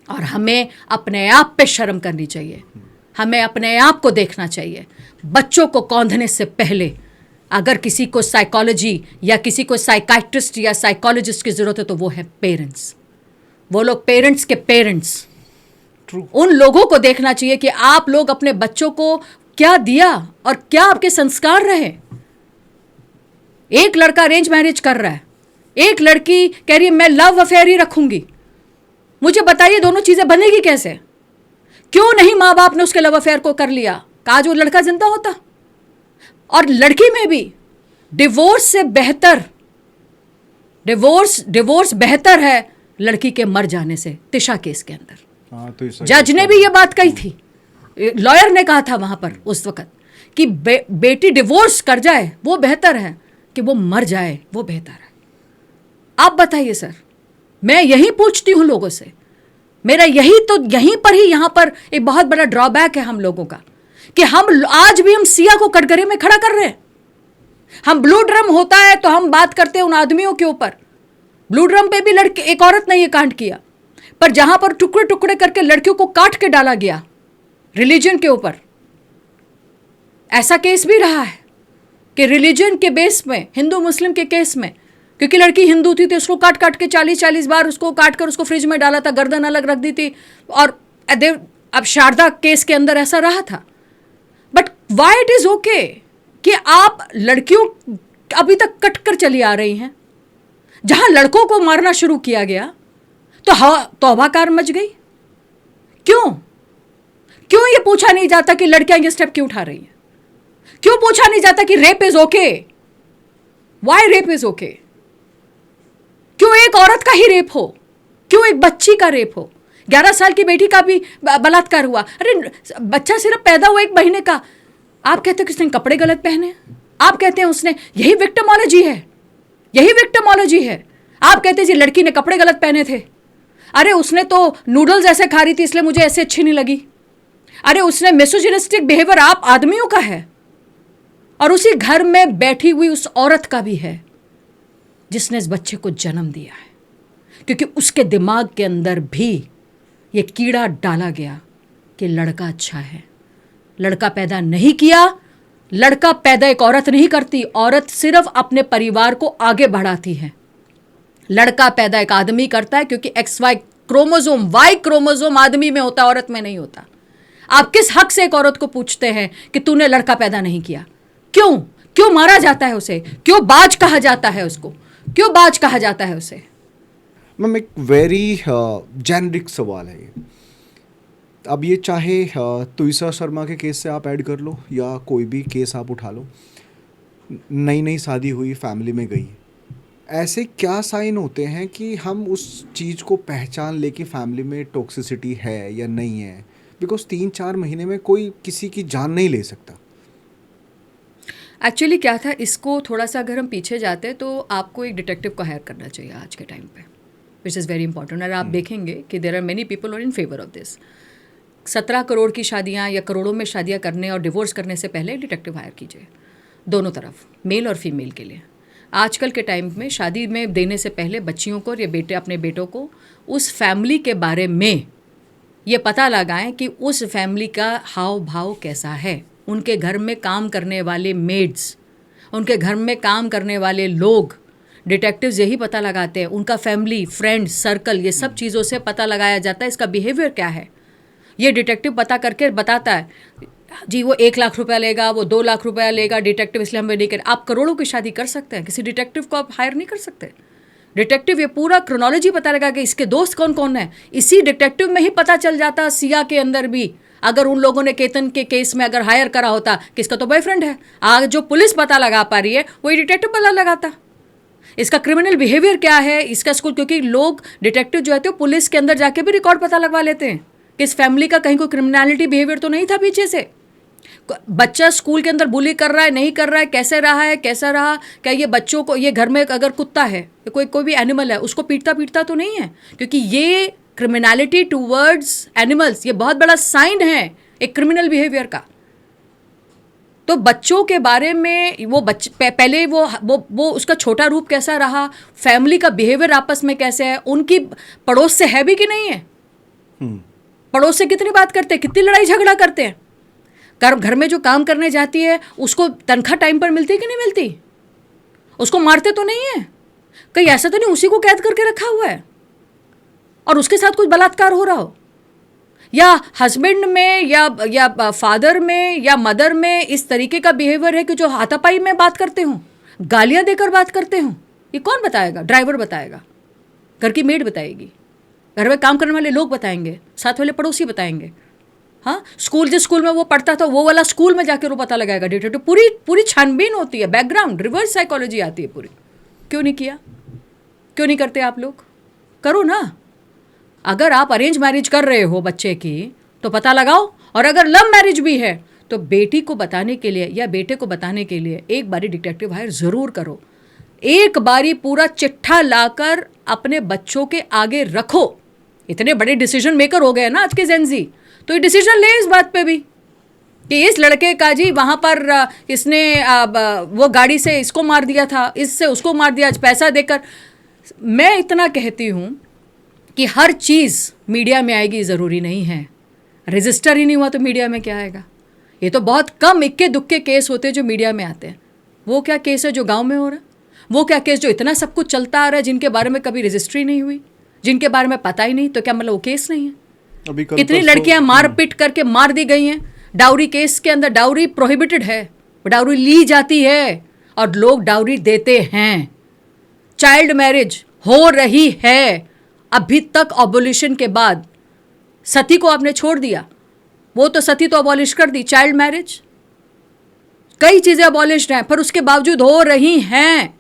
और हमें अपने आप पे शर्म करनी चाहिए, हमें अपने आप को देखना चाहिए। बच्चों को कौंधने से पहले अगर किसी को साइकोलॉजी या किसी को साइकाइट्रिस्ट या साइकोलॉजिस्ट की ज़रूरत है तो वो है पेरेंट्स। वो लोग पेरेंट्स के पेरेंट्स, उन लोगों को देखना चाहिए कि आप लोग अपने बच्चों को क्या दिया और क्या आपके संस्कार रहे। एक लड़का अरेंज मैरिज कर रहा है, एक लड़की कह रही है मैं लव अफेयर ही रखूंगी। मुझे बताइए दोनों चीजें बनेगी कैसे? क्यों नहीं माँ बाप ने उसके लव अफेयर को कर लिया? आज वो लड़का जिंदा होता। और लड़की में भी डिवोर्स से बेहतर, डिवोर्स बेहतर है लड़की के मर जाने से। तिशा केस के अंदर तो जज ने भी ये बात कही थी, लॉयर ने कहा था वहां पर उस वक्त कि बेटी डिवोर्स कर जाए वो बेहतर है कि वो मर जाए वो बेहतर है। आप बताइए सर, मैं यही पूछती हूं लोगों से, मेरा यहीं पर ही यहां पर एक बहुत बड़ा ड्रॉबैक है हम लोगों का कि हम आज भी हम सिया को कटघरे में खड़ा कर रहे हैं। हम ब्लू ड्रम होता है तो हम बात करते हैं उन आदमियों के ऊपर। ब्लू ड्रम पे भी लड़के, एक औरत ने ये कांड किया, पर जहां पर टुकड़े टुकड़े करके लड़कियों को काट के डाला गया रिलीजन के ऊपर, ऐसा केस भी रहा है कि रिलीजन के बेस में, हिंदू मुस्लिम के केस में, क्योंकि लड़की हिंदू थी तो उसको काट काट के 40-40 बार उसको काट कर उसको फ्रिज में डाला था, गर्दन अलग रख दी थी। और अब शारदा केस के अंदर ऐसा रहा था। But why it is okay कि आप लड़कियों अभी तक कट कर चली आ रही हैं? जहां लड़कों को मारना शुरू किया गया तो तौबाकार मच गई। क्यों ये पूछा नहीं जाता कि लड़कियां ये स्टेप क्यों उठा रही हैं? क्यों पूछा नहीं जाता कि rape is okay? Why rape is okay? क्यों एक औरत का ही रेप हो? क्यों एक बच्ची का रेप हो? 11 साल की बेटी का भी बलात्कार हुआ। अरे बच्चा सिर्फ पैदा हुआ 1 महीने का, आप कहते हो कि उसने कपड़े गलत पहने, आप कहते हैं उसने, यही विक्टिमोलॉजी है, यही विक्टिमोलॉजी है। आप कहते हैं जी लड़की ने कपड़े गलत पहने थे, अरे उसने तो नूडल्स ऐसे खा रही थी इसलिए मुझे ऐसे अच्छी नहीं लगी, अरे उसने मिसोजिनिस्टिक बिहेवियर आप आदमियों का है और उसी घर में बैठी हुई उस औरत का भी है जिसने इस बच्चे को जन्म दिया है। क्योंकि उसके दिमाग के अंदर भी ये कीड़ा डाला गया कि लड़का अच्छा है। लड़का पैदा नहीं किया, लड़का पैदा एक औरत नहीं करती, औरत सिर्फ अपने परिवार को आगे बढ़ाती है। लड़का पैदा एक आदमी करता है, क्योंकि XY क्रोमोसोम, Y क्रोमोसोम आदमी में होता है, औरत में नहीं होता। आप किस हक से एक औरत को पूछते हैं कि तूने लड़का पैदा नहीं किया? क्यों? क्यों मारा जाता है उसे? क्यों बाज कहा जाता है उसको? क्यों बाज कहा जाता है उसे? मैम, एक वेरी जेनरिक सवाल है ये। अब ये चाहे तुलसा शर्मा के केस से आप ऐड कर लो या कोई भी केस आप उठा लो, नई नई शादी हुई, फैमिली में गई, ऐसे क्या साइन होते हैं कि हम उस चीज़ को पहचान ले कि फैमिली में टॉक्सिसिटी है या नहीं है? बिकॉज 3-4 महीने में कोई किसी की जान नहीं ले सकता। एक्चुअली क्या था, इसको थोड़ा सा अगर हम पीछे जाते हैं तो आपको एक डिटेक्टिव को हायर करना चाहिए आज के टाइम पे, विच इज़ वेरी इंपॉर्टेंट। और आप देखेंगे कि there are many people are in favour of this. 17 crore की शादियां या करोड़ों में शादियां करने और डिवोर्स करने से पहले डिटेक्टिव हायर कीजिए, दोनों तरफ, मेल और फीमेल के लिए। आजकल के टाइम में शादी में देने से पहले बच्चियों को और या बेटे अपने बेटों को उस फैमिली के बारे में ये पता लगाएं कि उस फैमिली का हाव भाव कैसा है। उनके घर में काम करने वाले मेड्स, उनके घर में काम करने वाले लोग, डिटेक्टिव्स यही पता लगाते हैं। उनका फैमिली, फ्रेंड्स, सर्कल, ये सब चीज़ों से पता लगाया जाता है इसका बिहेवियर क्या है। ये डिटेक्टिव पता करके बताता है, जी वो 1 लाख रुपया लेगा, वो 2 लाख रुपया लेगा, डिटेक्टिव इसलिए हम नहीं कर। आप करोड़ों की शादी कर सकते हैं, किसी डिटेक्टिव को आप हायर नहीं कर सकते। डिटेक्टिव ये पूरा क्रोनोलॉजी पता लगा कि इसके दोस्त कौन कौन है, इसी डिटेक्टिव में ही पता चल जाता। सिया के अंदर भी अगर उन लोगों ने केतन के केस में अगर हायर करा होता, किसका तो बॉयफ्रेंड है, आज जो पुलिस पता लगा पा रही है वही डिटेक्टिव पता लगाता। इसका क्रिमिनल बिहेवियर क्या है, इसका स्कूल, क्योंकि लोग डिटेक्टिव जो है तो पुलिस के अंदर जाके भी रिकॉर्ड पता लगवा लेते हैं कि इस फैमिली का कहीं कोई क्रिमिनलिटी बिहेवियर तो नहीं था पीछे से। बच्चा स्कूल के अंदर बुली कर रहा है, नहीं कर रहा है, कैसे रहा है, कैसा रहा, क्या ये बच्चों को, ये घर में अगर कुत्ता है, कोई भी एनिमल है, उसको पीटता तो नहीं है, क्योंकि ये क्रिमिनलिटी टूवर्ड्स एनिमल्स, ये बहुत बड़ा साइन है एक क्रिमिनल बिहेवियर का। तो बच्चों के बारे में वो पहले वो उसका छोटा रूप कैसा रहा, फैमिली का बिहेवियर आपस में कैसे है, उनकी पड़ोस से है भी कि नहीं है, पड़ोस से कितनी बात करते हैं, कितनी लड़ाई झगड़ा करते हैं। घर में जो काम करने जाती है उसको तनख्वाह टाइम पर मिलती है कि नहीं मिलती, उसको मारते तो नहीं है, कहीं ऐसा तो नहीं उसी को कैद करके रखा हुआ है और उसके साथ कुछ बलात्कार हो रहा हो, या हस्बैंड में या फादर में या मदर में इस तरीके का बिहेवियर है कि जो हाथापाई में बात करते हों, गालियां देकर बात करते हों। ये कौन बताएगा? ड्राइवर बताएगा, घर की मेड बताएगी, घर में काम करने वाले लोग बताएंगे, साथ वाले पड़ोसी बताएंगे। हाँ, जिस स्कूल में वो पढ़ता था वो वाला स्कूल में जाकर वो पता लगाएगा डिटेक्टिव। पूरी छानबीन होती है, बैकग्राउंड, रिवर्स साइकोलॉजी आती है पूरी। क्यों नहीं किया? क्यों नहीं करते आप लोग? करो ना। अगर आप अरेंज मैरिज कर रहे हो बच्चे की तो पता लगाओ, और अगर लव मैरिज भी है तो बेटी को बताने के लिए या बेटे को बताने के लिए एक बारी डिटेक्टिव हायर ज़रूर करो। एक बारी पूरा चिट्ठा लाकर अपने बच्चों के आगे रखो। इतने बड़े डिसीजन मेकर हो गए ना आज के जेनजी, तो ये डिसीजन ले इस बात पे भी कि इस लड़के का जी वहाँ पर इसने वो गाड़ी से इसको मार दिया था, इससे उसको मार दिया, आज पैसा देकर। मैं इतना कहती हूँ कि हर चीज़ मीडिया में आएगी ज़रूरी नहीं है। रजिस्टर ही नहीं हुआ तो मीडिया में क्या आएगा? ये तो बहुत कम इक्के दुक्के केस होते हैं जो मीडिया में आते हैं। वो क्या केस है जो गाँव में हो रहा है? वो क्या केस जो इतना सब कुछ चलता आ रहा है, जिनके बारे में कभी रजिस्ट्री नहीं हुई, जिनके बारे में पता ही नहीं, तो क्या मतलब वो केस नहीं है? कितनी लड़कियां मार पीट करके मार दी गई हैं। डाउरी केस के अंदर डाउरी प्रोहिबिटेड है, डाउरी ली जाती है और लोग डाउरी देते हैं। चाइल्ड मैरिज हो रही है अभी तक। अबॉलिशन के बाद सती को आपने छोड़ दिया, वो तो सती तो अबॉलिश कर दी। चाइल्ड मैरिज, कई चीजें अबॉलिश हैं, पर उसके बावजूद हो रही हैं।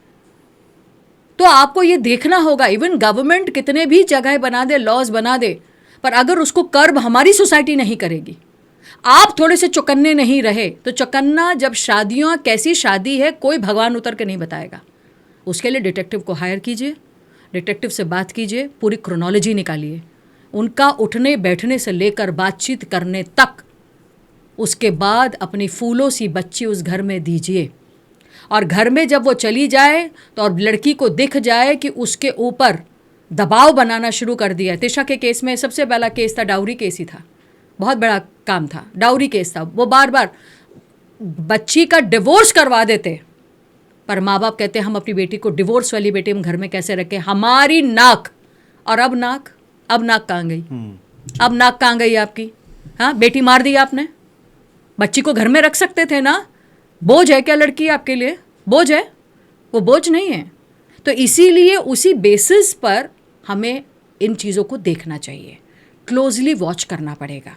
तो आपको ये देखना होगा, इवन गवर्नमेंट कितने भी जगह बना दे, लॉज बना दे, पर अगर उसको कर्ब हमारी सोसाइटी नहीं करेगी, आप थोड़े से चौकन्ने नहीं रहे, तो चौकन्ना जब शादियाँ कैसी शादी है कोई भगवान उतर के नहीं बताएगा। उसके लिए डिटेक्टिव को हायर कीजिए, डिटेक्टिव से बात कीजिए, पूरी क्रोनोलॉजी निकालिए, उनका उठने बैठने से लेकर बातचीत करने तक। उसके बाद अपनी फूलों सी बच्ची उस घर में दीजिए, और घर में जब वो चली जाए तो और लड़की को दिख जाए कि उसके ऊपर दबाव बनाना शुरू कर दिया। तिशा के केस में सबसे पहला केस था, डाउरी केस ही था, बहुत बड़ा काम था, डाउरी केस था। वो बार बार बच्ची का डिवोर्स करवा देते, पर माँ बाप कहते हम अपनी बेटी को डिवोर्स वाली बेटी हम घर में कैसे रखें, हमारी नाक। और अब नाक कहाँ गई? अब नाक कहाँ गई आपकी? हाँ, बेटी मार दी आपने, बच्ची को घर में रख सकते थे ना। बोझ है क्या लड़की आपके लिए? बोझ है? वो बोझ नहीं है। तो इसीलिए उसी बेसिस पर हमें इन चीज़ों को देखना चाहिए, क्लोजली वॉच करना पड़ेगा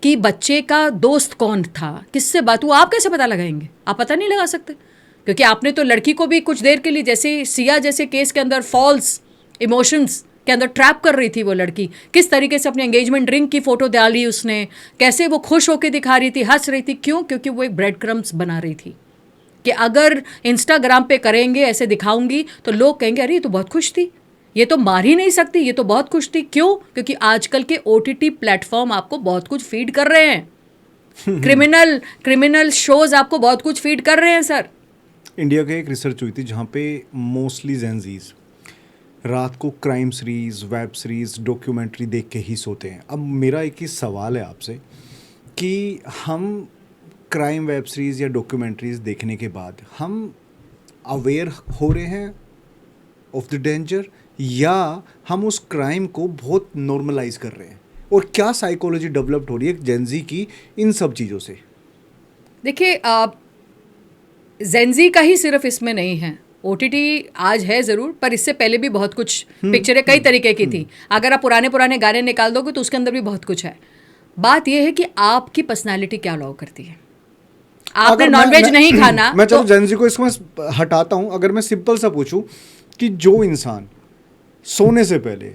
कि बच्चे का दोस्त कौन था, किससे बात, वो आप कैसे पता लगाएंगे? आप पता नहीं लगा सकते, क्योंकि आपने तो लड़की को भी कुछ देर के लिए, जैसे सिया जैसे केस के अंदर फॉल्स इमोशंस के अंदर ट्रैप कर रही थी वो लड़की, किस तरीके से अपने एंगेजमेंट रिंग की फोटो डाली उसने, कैसे वो खुश होकर दिखा रही थी, हंस रही थी। क्यों? क्योंकि वो एक ब्रेड क्रम्स बना रही थी कि अगर इंस्टाग्राम पे करेंगे, ऐसे दिखाऊंगी तो लोग कहेंगे अरे ये तो बहुत खुश थी, ये तो मार ही नहीं सकती, ये तो बहुत खुश थी। क्यों? क्योंकि आजकल के OTT प्लेटफॉर्म आपको बहुत कुछ फीड कर रहे हैं। क्रिमिनल शोज आपको बहुत कुछ फीड कर रहे हैं सर। इंडिया का एक रिसर्च हुई थी जहाँ पे मोस्टली जेंजीज रात को crime series, web series, documentary देख के ही सोते हैं। अब मेरा एक ही सवाल है आपसे कि हम क्राइम वेब सीरीज़ या डॉक्यूमेंट्रीज देखने के बाद हम अवेयर हो रहे हैं ऑफ द डेंजर, या हम उस क्राइम को बहुत नॉर्मलाइज कर रहे हैं? और क्या साइकोलॉजी डेवलप्ड हो रही है जेंजी की इन सब चीज़ों से? देखिए, जेंजी का ही सिर्फ इसमें नहीं है, OTT आज है ज़रूर, पर इससे पहले भी बहुत कुछ पिक्चरें कई तरीके की थी। अगर आप पुराने गाने निकाल दोगे तो उसके अंदर भी बहुत कुछ है। बात यह है कि आपकी पर्सनालिटी क्या अलाउ करती है। आपने नॉनवेज नहीं खाना, मैं चलो जेंजी को इसमें हटाता हूँ। अगर मैं सिंपल सा पूछूं कि जो इंसान सोने से पहले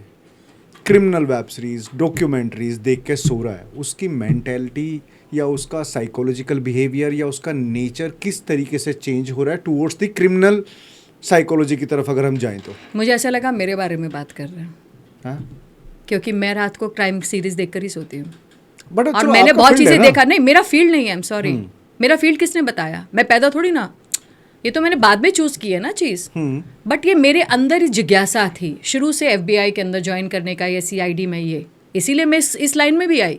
क्रिमिनल वेब सीरीज, डॉक्यूमेंट्रीज देख के सो रहा है, उसकी मेंटेलिटी या उसका साइकोलॉजिकल बिहेवियर या उसका नेचर किस तरीके से चेंज हो रहा है टूवर्ड्स द क्रिमिनल साइकोलॉजी की तरफ अगर हम जाएं तो? मुझे ऐसा लगा मेरे बारे में बात कर रहे हैं। हाँ? क्योंकि मैं रात को क्राइम सीरीज देखकर ही सोती हूँ, बट और मैंने बहुत चीज़ें देखा। नहीं, मेरा फील्ड नहीं है, आई एम सॉरी। मेरा फील्ड किसने बताया? मैं पैदा थोड़ी ना, ये तो मैंने बाद में चूज़ की है ना चीज़। बट ये मेरे अंदर ही जिज्ञासा थी शुरू से, FBI के अंदर ज्वाइन करने का या CID में, ये इसीलिए मैं इस लाइन में भी आई।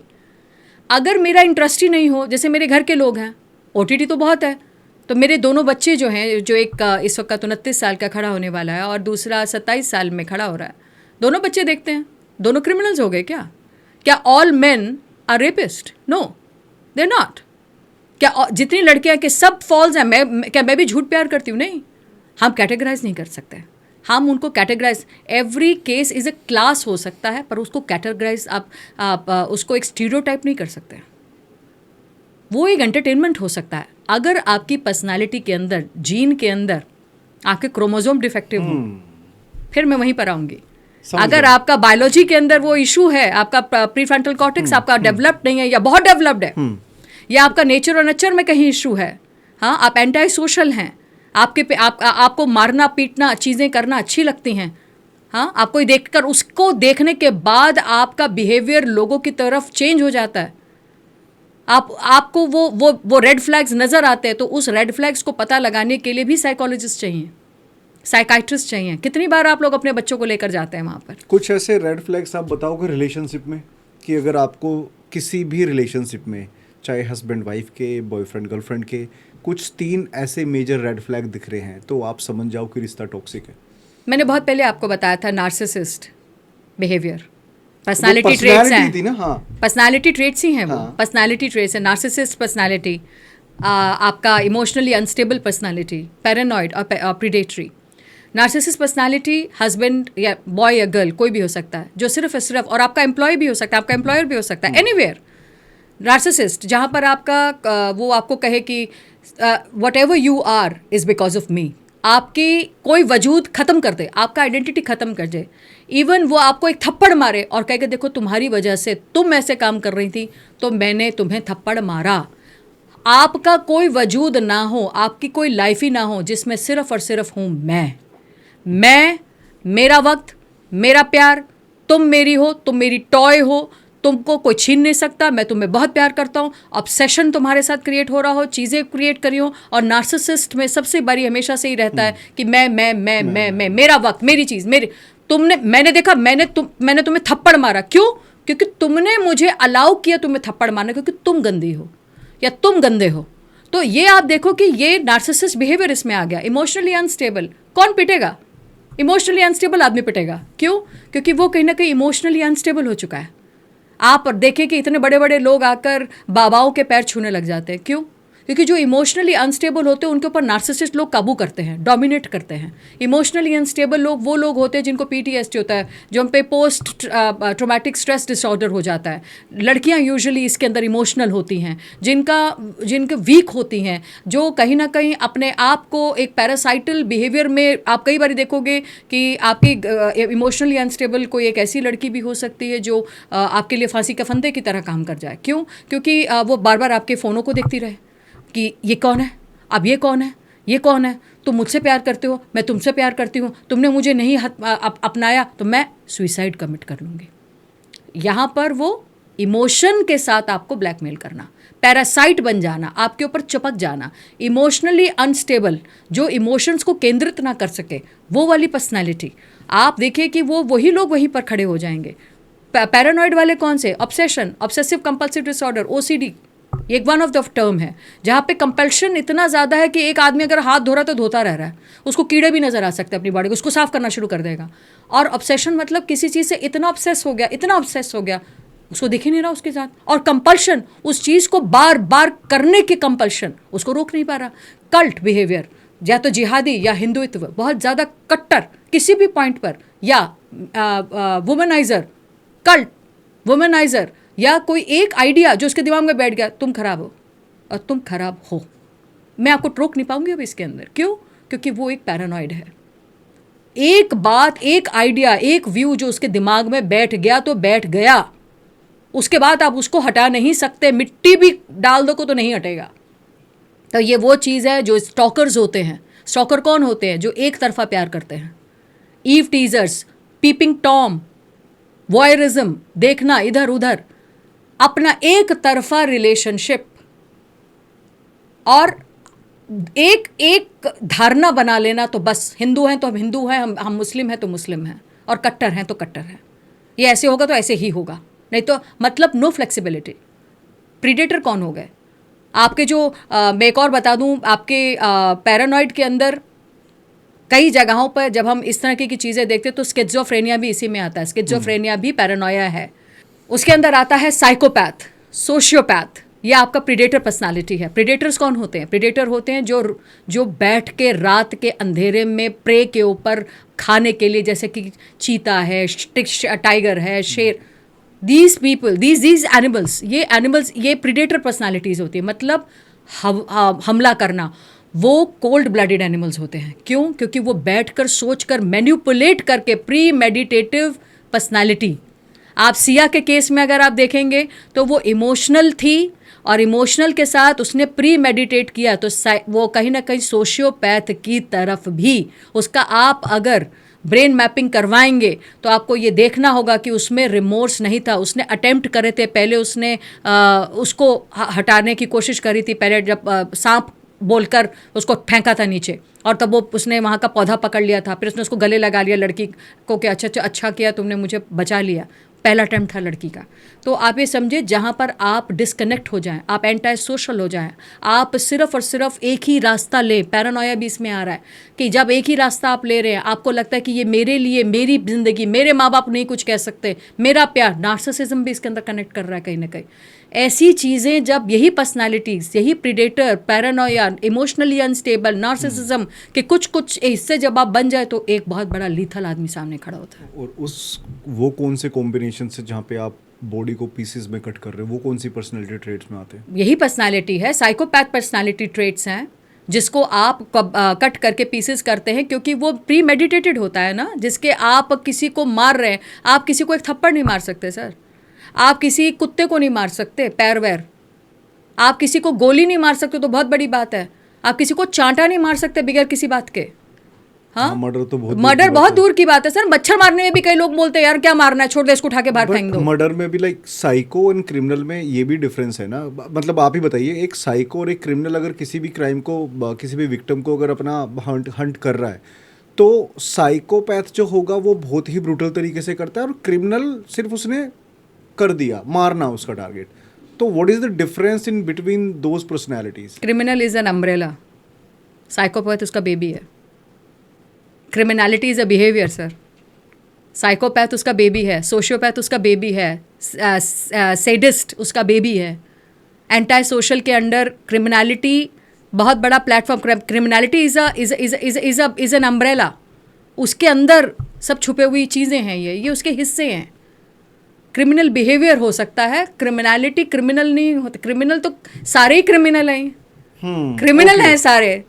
अगर मेरा इंटरेस्ट ही नहीं हो, जैसे मेरे घर के लोग हैं, OTT तो बहुत है, तो मेरे दोनों बच्चे जो हैं, जो एक इस वक्त 29 साल का खड़ा होने वाला है और दूसरा 27 साल में खड़ा हो रहा है, दोनों बच्चे देखते हैं। दोनों क्रिमिनल्स हो गए क्या? क्या all men are rapist? No, they not. क्या जितनी लड़कियां के सब फॉल्स हैं? मैं भी झूठ प्यार करती हूँ? नहीं, हम कैटेगराइज नहीं कर सकते। हम उनको categorise, every case is a class हो सकता है, पर उसको कैटेगराइज आप उसको एक स्टीरियोटाइप नहीं कर सकते। वो एक एंटरटेनमेंट हो सकता है। अगर आपकी पर्सनालिटी के अंदर, जीन के अंदर आपके क्रोमोसोम डिफेक्टिव हो, फिर मैं वहीं पर आऊँगी। अगर आपका बायोलॉजी के अंदर वो इशू है, आपका प्रीफ्रंटल कॉर्टेक्स आपका डेवलप्ड नहीं है या बहुत डेवलप्ड है, या आपका नेचर और नचर में कहीं इशू है, हाँ, आप एंटी सोशल हैं, आपको मारना पीटना चीज़ें करना अच्छी लगती हैं, हाँ, आपको देखकर उसको देखने के बाद आपका बिहेवियर लोगों की तरफ चेंज हो जाता है, आपको वो रेड फ्लैग्स नज़र आते हैं, तो उस रेड फ्लैग्स को पता लगाने के लिए भी साइकोलॉजिस्ट चाहिए, साइकाइट्रिस्ट चाहिए। कितनी बार आप लोग अपने बच्चों को लेकर जाते हैं वहाँ पर? कुछ ऐसे रेड फ्लैग्स आप बताओगे रिलेशनशिप में, कि अगर आपको किसी भी रिलेशनशिप में, चाहे हस्बैंड वाइफ के, बॉयफ्रेंड गर्लफ्रेंड के, कुछ 3 ऐसे मेजर रेड फ्लैग दिख रहे हैं, तो आप समझ जाओ कि रिश्ता टॉक्सिक है। मैंने बहुत पहले आपको बताया था, नार्सिसिस्ट बिहेवियर, पर्सनालिटी ट्रेट्स हैं। हाँ, पर्सनालिटी ट्रेट्स ही हैं वो, पर्सनालिटी ट्रेट्स है। नार्सिसिस्ट पर्सनालिटी, आपका इमोशनली अनस्टेबल पर्सनालिटी, पैरानॉइड और प्रीडेटरी। नार्सिसिस्ट पर्सनालिटी हस्बैंड या बॉय या गर्ल कोई भी हो सकता है, जो सिर्फ और आपका एम्प्लॉय भी हो सकता है, आपका एम्प्लॉयर भी हो सकता है, एनीवेयर। नार्सिसिस्ट जहाँ पर आपका वो आपको कहे कि whatever you are is because of me, आपकी कोई वजूद ख़त्म कर दे, आपका आइडेंटिटी ख़त्म कर दे। इवन वो आपको एक थप्पड़ मारे और कहे कि देखो तुम्हारी वजह से तुम ऐसे काम कर रही थी तो मैंने तुम्हें थप्पड़ मारा। आपका कोई वजूद ना हो, आपकी कोई लाइफ ही ना हो जिसमें सिर्फ और सिर्फ हूँ मैं, मेरा वक्त, मेरा प्यार, तुम मेरी हो, तुम मेरी टॉय हो, तुमको कोई छीन नहीं सकता, मैं तुम्हें बहुत प्यार करता हूँ। ऑब्सेशन तुम्हारे साथ क्रिएट हो रहा हो, चीज़ें क्रिएट करी हो। और नार्सिसिस्ट में सबसे बड़ी हमेशा से ही रहता है कि मैं, मेरा वक्त, मेरी चीज़, मैंने देखा, मैंने तुम्हें थप्पड़ मारा। क्यों? क्योंकि तुमने मुझे अलाउ किया तुम्हें थप्पड़ मारना, क्योंकि तुम गंदी हो या तुम गंदे हो, तो ये आप देखो कि ये नार्सिसिस्ट बिहेवियर इसमें आ गया। इमोशनली अनस्टेबल कौन पिटेगा? इमोशनली अनस्टेबल आदमी पिटेगा। क्यों? क्योंकि वो कहीं ना कहीं इमोशनली अनस्टेबल हो चुका है। आप देखें कि इतने बड़े बड़े लोग आकर बाबाओं के पैर छूने लग जाते हैं। क्यों? क्योंकि जो इमोशनली अनस्टेबल होते हैं उनके ऊपर नार्सिसिस्ट लोग काबू करते हैं, डोमिनेट करते हैं। इमोशनली अनस्टेबल लोग वो लोग होते हैं जिनको पीटीएसडी होता है, जो हम पे पोस्ट ट्रॉमेटिक स्ट्रेस डिसऑर्डर हो जाता है। लड़कियां यूजुअली इसके अंदर इमोशनल होती हैं, जिनके वीक होती हैं, जो कहीं ना कहीं अपने आप को एक पैरासाइटल बिहेवियर में, आप कई बार देखोगे कि आपकी इमोशनली अनस्टेबल कोई एक ऐसी लड़की भी हो सकती है जो आपके लिए फांसी का फंदे की तरह काम कर जाए। क्यों? क्योंकि वो बार बार आपके फ़ोनों को देखती रहे कि ये कौन है, अब ये कौन है, ये कौन है, तुम मुझसे प्यार करते हो, मैं तुमसे प्यार करती हूँ, तुमने मुझे नहीं अपनाया तो मैं सुइसाइड कमिट कर लूँगी। यहाँ पर वो इमोशन के साथ आपको ब्लैकमेल करना, पैरासाइट बन जाना, आपके ऊपर चिपक जाना, इमोशनली अनस्टेबल, जो इमोशंस को केंद्रित ना कर सके, वो वाली पर्सनैलिटी। आप देखिए कि वो वही लोग वहीं पर खड़े हो जाएंगे। पैरानॉइड वाले कौन से? Obsession, obsessive compulsive disorder, OCD, एक वन ऑफ द टर्म है, जहाँ पे कंपल्शन इतना ज़्यादा है कि एक आदमी अगर हाथ धो रहा तो धोता रह रहा है, उसको कीड़े भी नजर आ सकते हैं अपनी बॉडी को, उसको साफ करना शुरू कर देगा। और ऑब्सेशन मतलब किसी चीज़ से इतना ऑब्सेस हो गया, इतना ऑब्सेस हो गया, उसको दिख ही नहीं रहा उसके साथ। और कंपल्शन, उस चीज़ को बार बार करने की कंपल्शन, उसको रोक नहीं पा रहा। कल्ट बिहेवियर, या तो जिहादी या हिंदुत्व, बहुत ज़्यादा कट्टर किसी भी पॉइंट पर, या वुमनाइजर, कल्ट वुमनाइजर, या कोई एक आइडिया जो उसके दिमाग में बैठ गया, तुम खराब हो और तुम खराब हो, मैं आपको रोक नहीं पाऊंगी अब इसके अंदर। क्यों? क्योंकि वो एक पैरानॉइड है। एक बात, एक आइडिया, एक व्यू जो उसके दिमाग में बैठ गया तो बैठ गया, उसके बाद आप उसको हटा नहीं सकते, मिट्टी भी डाल दो को तो नहीं हटेगा। तो ये वो चीज़ है जो स्टॉकर्स होते हैं। स्टॉकर कौन होते हैं? जो एक तरफा प्यार करते हैं। Eve teasers, peeping tom, voyeurism, देखना इधर उधर, अपना एक तरफा रिलेशनशिप, और एक धारणा बना लेना, तो बस हिंदू हैं तो हम हिंदू हैं, हम मुस्लिम हैं तो मुस्लिम हैं, और कट्टर हैं तो कट्टर हैं। ये ऐसे होगा तो ऐसे ही होगा, नहीं तो मतलब नो फ्लेक्सिबिलिटी। प्रीडेटर कौन हो गए? आपके जो मैं एक और बता दूं, आपके पैरानॉइड के अंदर कई जगहों पर जब हम इस तरह की चीज़ें देखते हैं तो स्किज़ोफ्रेनिया भी इसी में आता है। स्किज़ोफ्रेनिया भी पैरानोया है। उसके अंदर आता है साइकोपैथ, सोशियोपैथ, ये आपका प्रीडेटर पर्सनालिटी है। प्रीडेटर्स कौन होते हैं? प्रीडेटर होते हैं जो बैठ के रात के अंधेरे में प्रे के ऊपर खाने के लिए, जैसे कि चीता है, टाइगर है, शेर, दीज पीपल, दीज एनिमल्स, ये प्रीडेटर पर्सनालिटीज़ होती है। मतलब हमला करना, वो कोल्ड ब्लडेड एनिमल्स होते हैं। क्यों? क्योंकि वो बैठकर सोचकर मैनिपुलेट करके, प्री मेडिटेटिव पर्सनालिटी। आप सिया के केस में अगर आप देखेंगे तो वो इमोशनल थी, और इमोशनल के साथ उसने प्री मेडिटेट किया, तो वो कहीं ना कहीं सोशियोपैथ की तरफ भी उसका आप अगर ब्रेन मैपिंग करवाएंगे तो आपको ये देखना होगा कि उसमें रिमोर्स नहीं था। उसने अटेम्प्ट करे थे, पहले उसने उसको हटाने की कोशिश करी थी, पहले जब सांप बोलकर उसको फेंका था नीचे, और तब वो उसने वहाँ का पौधा पकड़ लिया था, फिर उसने उसको गले लगा लिया लड़की को कि अच्छा किया तुमने, मुझे बचा लिया। पहला अटेम्प्ट था लड़की का। तो आप ये समझे, जहाँ पर आप डिस्कनेक्ट हो जाएं, आप एंटी सोशल हो जाएं, आप सिर्फ और सिर्फ एक ही रास्ता लें। पैरानोया भी इसमें आ रहा है कि जब एक ही रास्ता आप ले रहे हैं, आपको लगता है कि ये मेरे लिए, मेरी ज़िंदगी, मेरे माँ बाप नहीं कुछ कह सकते, मेरा प्यार, नार्सिसिज्म भी इसके अंदर कनेक्ट कर रहा है कहीं ना कहीं। ऐसी चीज़ें जब यही पर्सनालिटीज़, यही predator, Paranoia, emotionally unstable, narcissism के कुछ हिस्से जब आप बन जाए तो एक बहुत बड़ा लीथल आदमी सामने खड़ा होता है। और वो कौन से कॉम्बिनेशन से जहाँ पे आप बॉडी को पीसेस में कट कर रहे हो, वो कौन सी पर्सनालिटी ट्रेट्स में आते हैं? यही पर्सनालिटी है, साइकोपैथ पर्सनालिटी ट्रेट्स हैं, जिसको आप कट करके पीसेस करते हैं, क्योंकि वो प्री मेडिटेटेड होता है ना, जिसके आप किसी को मार रहे हैं। आप किसी को एक थप्पड़ नहीं मार सकते सर, आप किसी कुत्ते को नहीं मार सकते पैर वैर, आप किसी को गोली नहीं मार सकते तो बहुत बड़ी बात है, आप किसी को चांटा नहीं मार सकते बगैर किसी बात के। हाँ, मर्डर बहुत दूर की बात है सर। मच्छर मारने में भी कई लोग बोलते हैं यार क्या मारना है, छोड़ दे इसको, उठा के बाहर फेंक दो। मर्डर में भी लाइक साइको एंड क्रिमिनल में ये भी डिफरेंस है ना? मतलब आप ही बताइए, एक साइको और एक क्रिमिनल अगर किसी भी क्राइम को, किसी भी विक्टिम को अगर अपना हंट कर रहा है, तो साइकोपैथ जो होगा वो बहुत ही ब्रूटल तरीके से करता है, और क्रिमिनल सिर्फ उसने कर दिया, मारना उसका टारगेट। तो what is the difference in between those personalities? Criminal is an umbrella, psychopath उसका बेबी है. Criminality is a behaviour sir. Psychopath उसका बेबी है, सोशियोपैथ उसका बेबी है, सेडिस्ट उसका बेबी है. एंटी सोशल के अंडर क्रिमिनलिटी बहुत बड़ा platform. Criminality is an umbrella. उसके अंदर सब छुपे हुई चीज़ें हैं, ये उसके हिस्से हैं. क्रिमिनल बिहेवियर हो सकता है, क्रिमिनलिटी क्रिमिनल नहीं होता. क्रिमिनल तो सारे ही क्रिमिनल हैं. क्रिमिनल हैं सारे.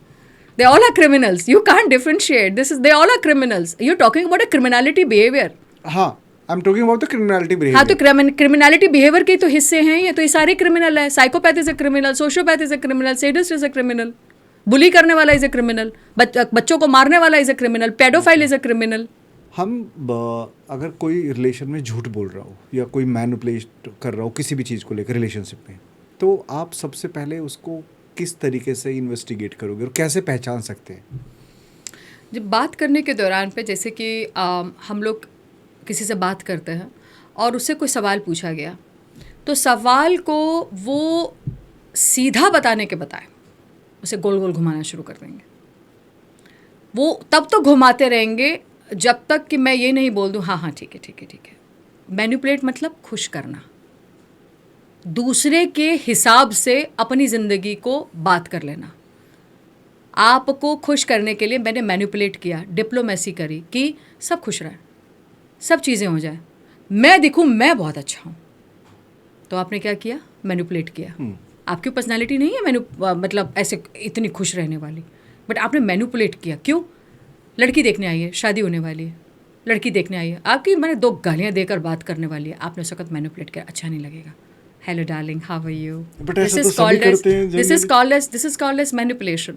They all are criminals. You can't differentiate. They all are criminals. You're talking about a criminality behavior. हाँ, I'm talking about the criminality behavior. हाँ, तो criminality behavior के तो हिस्से हैं ये. तो ये सारे क्रिमिनल है. Psychopath is a criminal, sociopath is a criminal, sadist is a criminal, bully करने वाला इज अ क्रिमिनल, बच्चों को मारने वाला is a criminal, paedophile is a criminal. हम अगर कोई रिलेशन में झूठ बोल रहा हो या कोई मैनिपुलेट कर रहा हो किसी भी चीज़ को लेकर रिलेशनशिप में, तो आप सबसे पहले उसको किस तरीके से इन्वेस्टिगेट करोगे और कैसे पहचान सकते हैं? जब बात करने के दौरान पे जैसे कि हम लोग किसी से बात करते हैं और उससे कोई सवाल पूछा गया, तो सवाल को वो सीधा बताने के बताए उसे गोल गोल घुमाना शुरू कर देंगे. वो तब तो घुमाते रहेंगे जब तक कि मैं ये नहीं बोल दूँ हाँ हाँ ठीक है ठीक है ठीक है. मैनिपुलेट मतलब खुश करना, दूसरे के हिसाब से अपनी ज़िंदगी को बात कर लेना. आपको खुश करने के लिए मैंने मैनिपुलेट किया, डिप्लोमेसी करी कि सब खुश रहें, सब चीज़ें हो जाए, मैं दिखूं मैं बहुत अच्छा हूँ. तो आपने क्या किया? मैनिपुलेट किया. आपकी पर्सनालिटी नहीं है मतलब ऐसे इतनी खुश रहने वाली, बट आपने मैनिपुलेट किया. क्यों? लड़की देखने आई है, शादी होने वाली है, लड़की देखने आई है, आपकी मैंने 2 गालियाँ देकर बात करने वाली है, आपने उस वक्त मैनिपुलेट किया. अच्छा नहीं लगेगा. Hello darling, how are you? This is called as manipulation.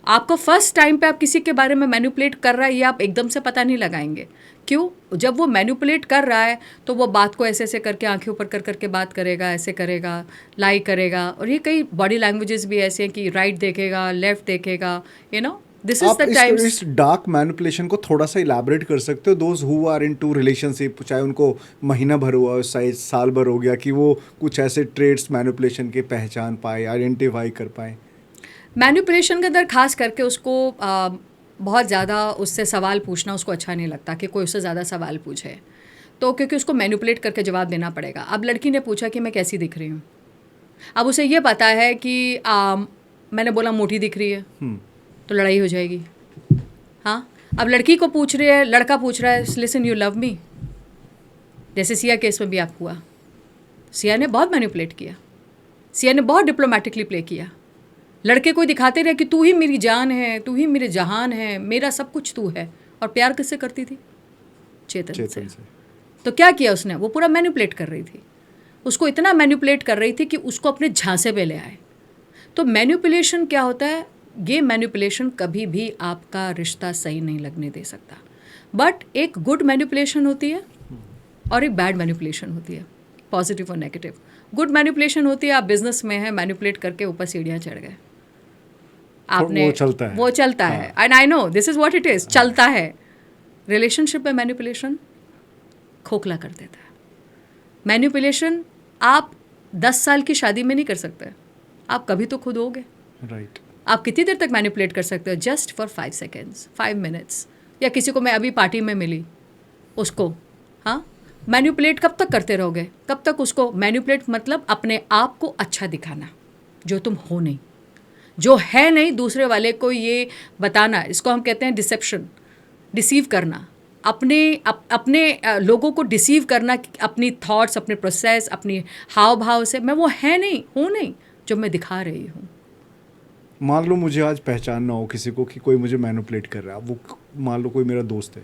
आपको फर्स्ट टाइम पे आप किसी के बारे में मैनिपुलेट कर रहा है, ये आप एकदम से पता नहीं लगाएंगे. क्यों? जब वो मैनिपुलेट कर रहा है तो वो बात को ऐसे ऐसे करके आंखें ऊपर कर करके बात करेगा, ऐसे करेगा, लाई करेगा. और ये कई बॉडी लैंग्वेजेस भी ऐसे हैं कि राइट देखेगा, लेफ्ट देखेगा, दिस इज द टाइम. इस डार्क मैनिपुलेशन को थोड़ा सा इलैबोरेट कर सकते हो? Those who are into relationship, चाहे उनको महीना भर हुआ, साल भर हो गया, कि वो कुछ ऐसे ट्रेड्स मैनिपुलेशन के पहचान पाए, आइडेंटिफाई कर पाए. मैनिपुलेशन के अंदर खास करके उसको बहुत ज़्यादा उससे सवाल पूछना उसको अच्छा नहीं लगता कि कोई उससे ज़्यादा सवाल पूछे, तो क्योंकि उसको मैनिपुलेट करके जवाब देना पड़ेगा. अब लड़की ने पूछा कि मैं कैसी दिख रही हूँ. अब उसे ये पता है कि मैंने बोला मोटी दिख रही है, तो लड़ाई हो जाएगी. हाँ, अब लड़की को पूछ रही है, लड़का पूछ रहा है लिसन यू लव मी. जैसे सिया केस में भी आप हुआ, सिया ने बहुत मैनिपुलेट किया, सिया ने बहुत डिप्लोमेटिकली प्ले किया. लड़के को दिखाते रहे कि तू ही मेरी जान है, तू ही मेरे जहान है, मेरा सब कुछ तू है. और प्यार किससे करती थी? चेतन से. तो क्या किया उसने? वो पूरा मैनिपुलेट कर रही थी, उसको इतना मैनिपुलेट कर रही थी कि उसको अपने झांसे पे ले आए. तो मैनिपुलेशन क्या होता है? ये मैनिपुलेशन कभी भी आपका रिश्ता सही नहीं लगने दे सकता. बट एक गुड मैनिपुलेशन होती है और एक बैड मैनिपुलेशन होती है, पॉजिटिव और नेगेटिव. गुड मैनिपुलेशन होती है, आप बिजनेस में हैं, मैनिपुलेट करके ऊपर सीढ़ियाँ चढ़ गए, आपने वो चलता है. And I know this is what it is, चलता है. रिलेशनशिप में मैनिपुलेशन खोखला कर देता है. मैनिपुलेशन आप 10 साल की शादी में नहीं कर सकते, आप कभी तो खुद होगे. राइट. आप कितनी देर तक मैनिपुलेट कर सकते हो? Just for 5 seconds, 5 minutes. या किसी को मैं अभी पार्टी में मिली, उसको हाँ मैनिपुलेट कब तक करते रहोगे? कब तक उसको मैनिपुलेट मतलब अपने आप को अच्छा दिखाना, जो तुम हो नहीं, जो है नहीं, दूसरे वाले को ये बताना. इसको हम कहते हैं डिसेप्शन, डिसीव करना. अपने लोगों को डिसीव करना, अपनी थॉट्स, अपने प्रोसेस, अपनी हाव भाव से मैं वो है नहीं, हूँ नहीं जो मैं दिखा रही हूँ. मान लो मुझे आज पहचानना हो किसी को कि कोई मुझे मैनिपुलेट कर रहा है, वो मान लो कोई मेरा दोस्त है,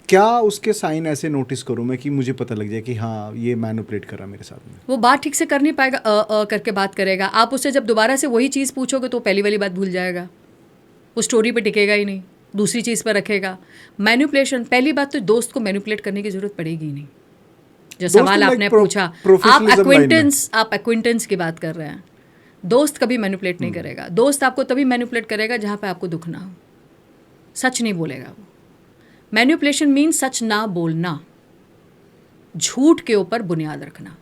क्या उसके साइन ऐसे नोटिस करूँ मैं कि मुझे पता लग जाए कि हाँ ये मैनिपुलेट कर रहा है मेरे साथ में? वो बात ठीक से कर नहीं पाएगा, करके बात करेगा. आप उससे जब दोबारा से वही चीज़ पूछोगे तो पहली वाली बात भूल जाएगा, वो स्टोरी पे टिकेगा ही नहीं, दूसरी चीज़ पर रखेगा. मैनिपुलेशन, पहली बात तो दोस्त को मैनिपुलेट करने की ज़रूरत पड़ेगी नहीं. जो सवाल आपने पूछा, आप एक्विंटेंस की बात कर रहे हैं. दोस्त कभी मैनिपुलेट नहीं करेगा. दोस्त आपको तभी मैनिपुलेट करेगा जहाँ पे आपको दुख ना हो, सच नहीं बोलेगा वो. मैनिपुलेशन मीन सच ना बोलना, झूठ के ऊपर बुनियाद रखना.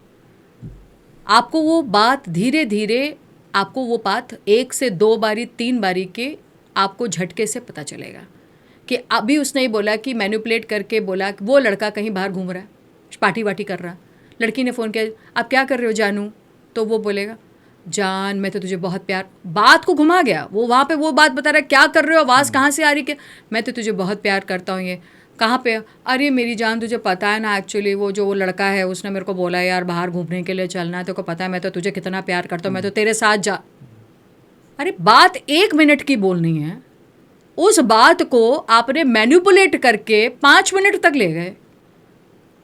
आपको वो बात धीरे धीरे, आपको वो बात 1 से 2 बारी 3 बारी के आपको झटके से पता चलेगा कि अभी उसने ही बोला कि मैनिपुलेट करके बोला कि वो लड़का कहीं बाहर घूम रहा है, पार्टी वार्टी कर रहा। लड़की ने फ़ोन किया, आप क्या कर रहे हो जानू? तो वो बोलेगा, जान मैं तो तुझे बहुत प्यार, बात को घुमा गया वो, वहाँ पे वो बात बता रहा है, क्या कर रहे हो, आवाज़ कहाँ से आ रही, क्या, मैं तो तुझे बहुत प्यार करता हूँ, ये कहाँ पे? अरे मेरी जान तुझे पता है ना, एक्चुअली वो जो वो लड़का है उसने मेरे को बोला यार बाहर घूमने के लिए चलना है, तो को पता है मैं तो तुझे कितना प्यार करता हूँ, मैं तो तेरे साथ जा। अरे बात 1 मिनट की बोलनी है, उस बात को आपने मैनिपुलेट करके 5 मिनट तक ले गए।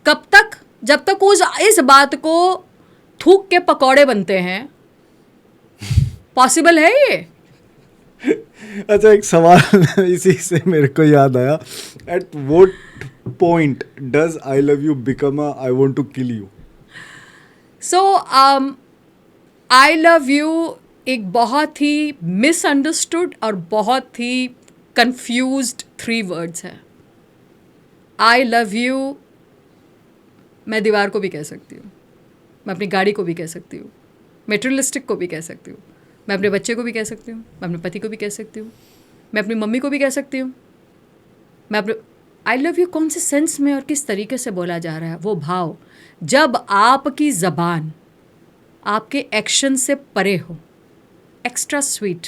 कब तक? जब तक इस बात को थूक के पकौड़े बनते हैं। पॉसिबल है ये? अच्छा, एक सवाल इसी से मेरे को याद आया, at what point does I love you become a I want to kill you? So I love you एक बहुत ही मिसअंडरस्टूड और बहुत ही कंफ्यूज्ड 3 वर्ड्स है। आई लव यू मैं दीवार को भी कह सकती हूँ, मैं अपनी गाड़ी को भी कह सकती हूँ, मेटेरियलिस्टिक को भी कह सकती हूँ, मैं अपने बच्चे को भी कह सकती हूँ, मैं अपने पति को भी कह सकती हूँ, मैं अपनी मम्मी को भी कह सकती हूँ, मैं अपने आई लव यू कौन से सेंस में और किस तरीके से बोला जा रहा है वो भाव, जब आपकी ज़बान आपके एक्शन से परे हो। एक्स्ट्रा स्वीट,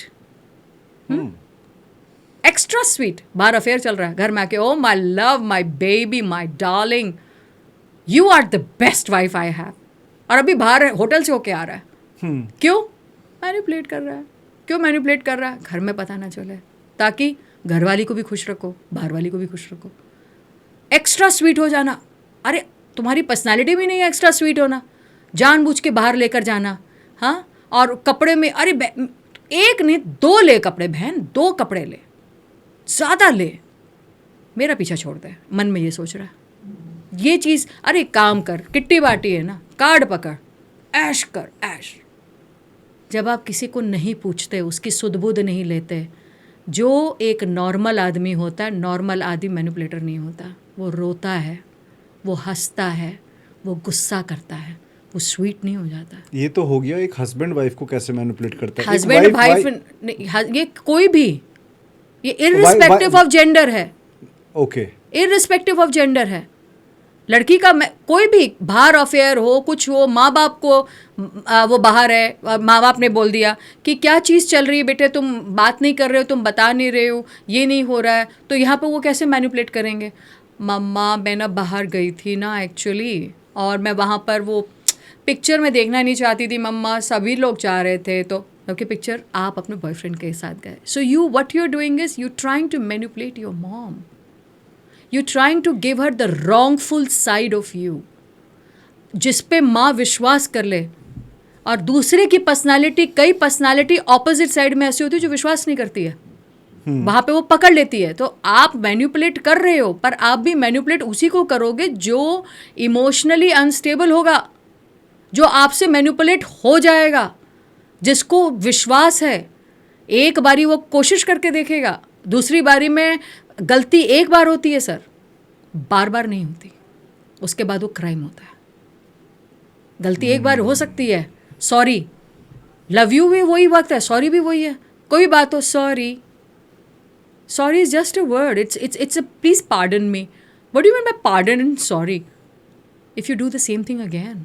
एक्स्ट्रा स्वीट, बाहर अफेयर चल रहा है, घर में आके oh my love, my baby, my darling, you are the best wife I have, और अभी बाहर होटल से होके आ रहा है। क्यों मैनिपुलेट कर रहा है? क्यों मैनिपुलेट कर रहा है? घर में पता ना चले, ताकि घरवाली को भी खुश रखो, बाहर वाली को भी खुश रखो। एक्स्ट्रा स्वीट हो जाना, अरे तुम्हारी पर्सनालिटी भी नहीं है एक्स्ट्रा स्वीट होना, जानबूझ के बाहर लेकर जाना। हाँ, और कपड़े में, अरे एक नहीं 2 ले कपड़े, बहन 2 कपड़े ले, ज़्यादा ले, मेरा पीछा छोड़ दे, मन में ये सोच रहा है। ये चीज़, अरे काम कर, किट्टी बाटी है ना, कार्ड पकड़, ऐश कर ऐश। जब आप किसी को नहीं पूछते, उसकी सुध-बुध नहीं लेते, जो एक नॉर्मल आदमी होता है, नॉर्मल आदमी मैनिपुलेटर नहीं होता। वो रोता है, वो हंसता है, वो गुस्सा करता है, वो स्वीट नहीं हो जाता। ये तो हो गया एक हस्बैंड वाइफ को कैसे मैनिपुलेट करता है। हस्बैंड वाइफ ये कोई भी, ये इररिस्पेक्टिव ऑफ जेंडर है। ओके, इररिस्पेक्टिव ऑफ जेंडर है। लड़की का कोई भी बाहर अफेयर हो, कुछ हो, माँ बाप को वो बाहर है, माँ बाप ने बोल दिया कि क्या चीज़ चल रही है बेटे, तुम बात नहीं कर रहे हो, तुम बता नहीं रहे हो, ये नहीं हो रहा है, तो यहाँ पे वो कैसे मैनिपुलेट करेंगे? मम्मा मैं ना बाहर गई थी ना एक्चुअली, और मैं वहाँ पर वो पिक्चर में देखना नहीं चाहती थी मम्मा, सभी लोग जा रहे थे, तो ओके पिक्चर आप अपने बॉयफ्रेंड के साथ गए। So you what you are doing is you trying to manipulate your mom, you trying to give her the wrongful side of you, जिस पे माँ विश्वास कर ले। और दूसरे की पर्सनालिटी, कई पर्सनालिटी ऑपोजिट साइड में ऐसी होती है जो विश्वास नहीं करती है, वहाँ पे वो पकड़ लेती है। तो आप मैनिपुलेट कर रहे हो, पर आप भी मैनिपुलेट उसी को करोगे जो इमोशनली अनस्टेबल होगा, जो आपसे मैनिपुलेट हो जाएगा, जिसको विश्वास है। एक बारी वो कोशिश करके देखेगा, दूसरी बारी में गलती एक बार होती है सर, बार बार नहीं होती, उसके बाद वो क्राइम होता है। गलती एक बार हो सकती है, सॉरी, लव यू भी वही वक्त है, सॉरी भी वही है, कोई बात हो sorry, sorry is just a word, it's a please pardon me. What do you mean by pardon and sorry? If you do the same thing again,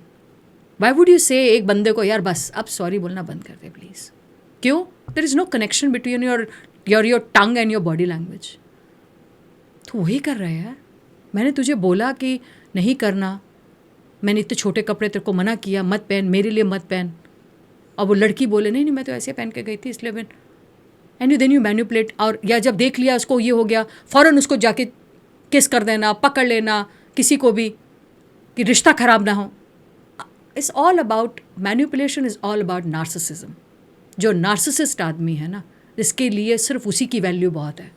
why would you से एक बंदे को यार बस अब सॉरी बोलना बंद कर दे प्लीज? क्यों? There is no connection between your tongue and your body language. तो वही कर रहा है यार, मैंने तुझे बोला कि नहीं करना, मैंने इतने छोटे कपड़े तेरे को मना किया मत पहन, मेरे लिए मत पहन, और वो लड़की बोले नहीं मैं तो ऐसे पहन के गई थी इसलिए मैं, and you then you manipulate. और या जब देख लिया उसको ये हो गया, फ़ौरन उसको जाके किस कर देना, पकड़ लेना किसी को भी, कि रिश्ता ख़राब ना हो। It's all about manipulation, is all about narcissism. जो नार्सिसिस्ट आदमी है ना, जिसके लिए सिर्फ उसी की वैल्यू बहुत है,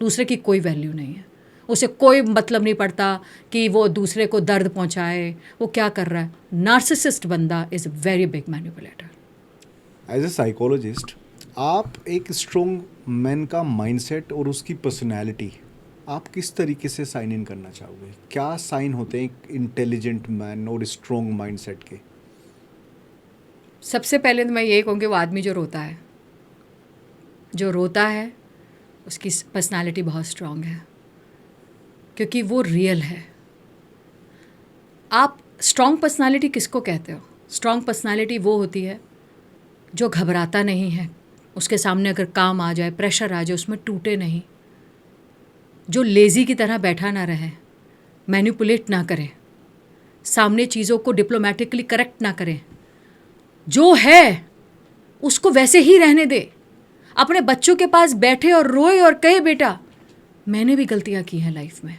दूसरे की कोई वैल्यू नहीं है, उसे कोई मतलब नहीं पड़ता कि वो दूसरे को दर्द पहुंचाए, वो क्या कर रहा है। नार्सिसिस्ट बंदा is a very big manipulator. As a psychologist, आप एक स्ट्रॉन्ग मैन का माइंडसेट और उसकी पर्सनैलिटी आप किस तरीके से साइन इन करना चाहोगे? क्या साइन होते हैं एक इंटेलिजेंट मैन और स्ट्रॉन्ग माइंडसेट के? सबसे पहले तो मैं यही कहूँगी, वो आदमी जो रोता है उसकी पर्सनालिटी बहुत स्ट्रांग है, क्योंकि वो रियल है। आप स्ट्रांग पर्सनालिटी किसको कहते हो? स्ट्रांग पर्सनालिटी वो होती है जो घबराता नहीं है, उसके सामने अगर काम आ जाए, प्रेशर आ जाए, उसमें टूटे नहीं, जो लेज़ी की तरह बैठा ना रहे, मैनिपुलेट ना करे, सामने चीज़ों को डिप्लोमेटिकली करेक्ट ना करे, जो है उसको वैसे ही रहने दे, अपने बच्चों के पास बैठे और रोए और कहे बेटा मैंने भी गलतियां की हैं लाइफ में।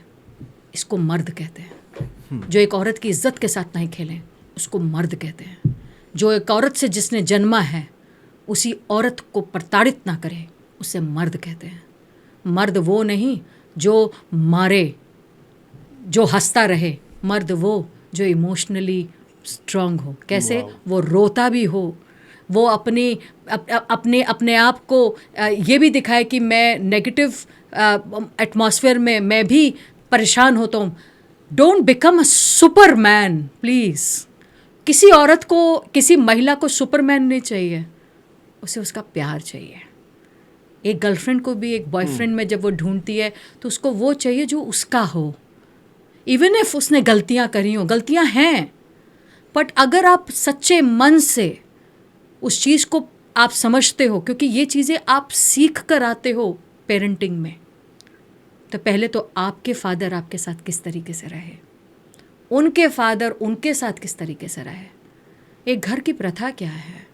इसको मर्द कहते हैं। जो एक औरत की इज्जत के साथ नहीं खेलें उसको मर्द कहते हैं। जो एक औरत से जिसने जन्मा है उसी औरत को प्रताड़ित ना करे उसे मर्द कहते हैं। मर्द वो नहीं जो मारे, जो हंसता रहे, मर्द वो जो इमोशनली स्ट्रांग हो। कैसे? वो रोता भी हो, वो अपने आप को ये भी दिखाए कि मैं नेगेटिव एटमॉस्फेयर में मैं भी परेशान होता हूँ। Don't become a Superman please. किसी औरत को, किसी महिला को सुपरमैन नहीं चाहिए, उसे उसका प्यार चाहिए। एक गर्लफ्रेंड को भी एक बॉयफ्रेंड में जब वो ढूंढती है तो उसको वो चाहिए जो उसका हो। इवन इफ उसने गलतियाँ करी हो, गलतियाँ हैं, बट अगर आप सच्चे मन से उस चीज़ को आप समझते हो, क्योंकि ये चीज़ें आप सीख कर आते हो पेरेंटिंग में, तो पहले तो आपके फादर आपके साथ किस तरीके से रहे, उनके फादर उनके साथ किस तरीके से रहे, एक घर की प्रथा क्या है,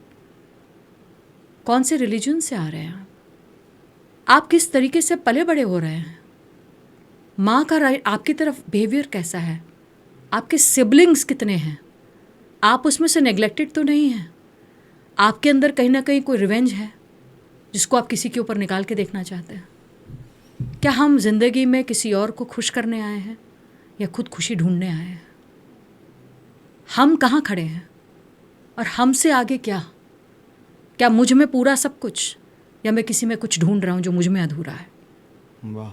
कौन से रिलीजन से आ रहे हैं आप किस तरीके से पले बड़े हो रहे हैं, माँ का आपकी तरफ बिहेवियर कैसा है, आपके सिबलिंग्स कितने हैं, आप उसमें से नेग्लेक्टेड तो नहीं हैं, आपके अंदर कहीं ना कहीं कोई रिवेंज है जिसको आप किसी के ऊपर निकाल के देखना चाहते हैं। क्या हम जिंदगी में किसी और को खुश करने आए हैं या खुद खुशी ढूंढने आए हैं? हम कहाँ खड़े हैं और हमसे आगे क्या? क्या मुझ में पूरा सब कुछ, या मैं किसी में कुछ ढूंढ रहा हूँ जो मुझ में अधूरा है? वाह।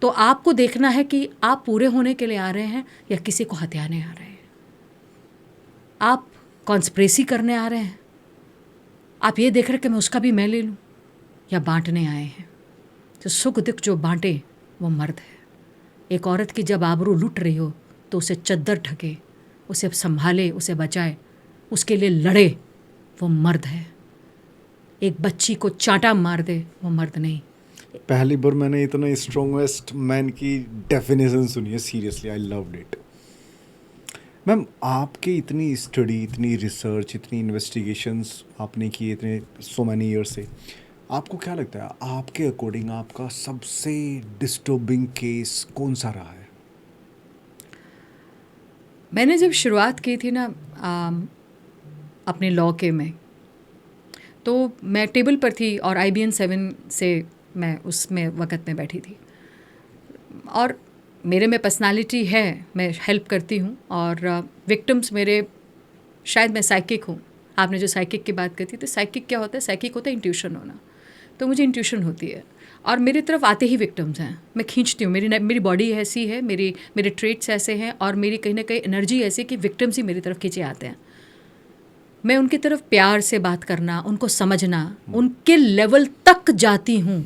तो आपको देखना है कि आप पूरे होने के लिए आ रहे हैं या किसी को हथियाने आ रहे हैं। आप कॉन्स्पिरेसी करने आ रहे हैं, आप ये देख रहे कि मैं उसका भी मैं ले लूँ, या बांटने आए हैं। तो सुख दुख जो बांटे वो मर्द है। एक औरत की जब आबरू लुट रही हो तो उसे चद्दर ढके, उसे संभाले, उसे बचाए, उसके लिए लड़े, वो मर्द है। एक बच्ची को चांटा मार दे वो मर्द नहीं। पहली बार मैंने इतना स्ट्रॉन्गेस्ट मैन की डेफिनेशन सुनी है, seriously I loved it. Ma'am, आपकी इतनी स्टडी, इतनी रिसर्च, इतनी इन्वेस्टिगेशंस आपने की इतने सो मैनी ईयर से, आपको क्या लगता है आपके अकॉर्डिंग आपका सबसे डिस्टर्बिंग केस कौन सा रहा है? मैंने जब शुरुआत की थी ना अपने लॉ के में, तो मैं टेबल पर थी और IBN 7 से मैं उसमें वक़्त में बैठी थी, और मेरे में पर्सनालिटी है, मैं हेल्प करती हूँ, और विक्टिम्स मेरे, शायद मैं साइकिक हूँ। आपने जो साइकिक की बात करी थी, तो साइकिक क्या होता है? साइकिक होता है इंट्यूशन होना। तो मुझे इंट्यूशन होती है और मेरी तरफ आते ही विक्टिम्स हैं, मैं खींचती हूँ। मेरी बॉडी ऐसी है, मेरे ट्रेट्स ऐसे हैं, और मेरी कहीं ना कहीं एनर्जी ऐसी कि विक्टिम्स ही मेरी तरफ खींचे आते हैं। मैं उनकी तरफ प्यार से बात करना, उनको समझना, उनके लेवल तक जाती हूँ।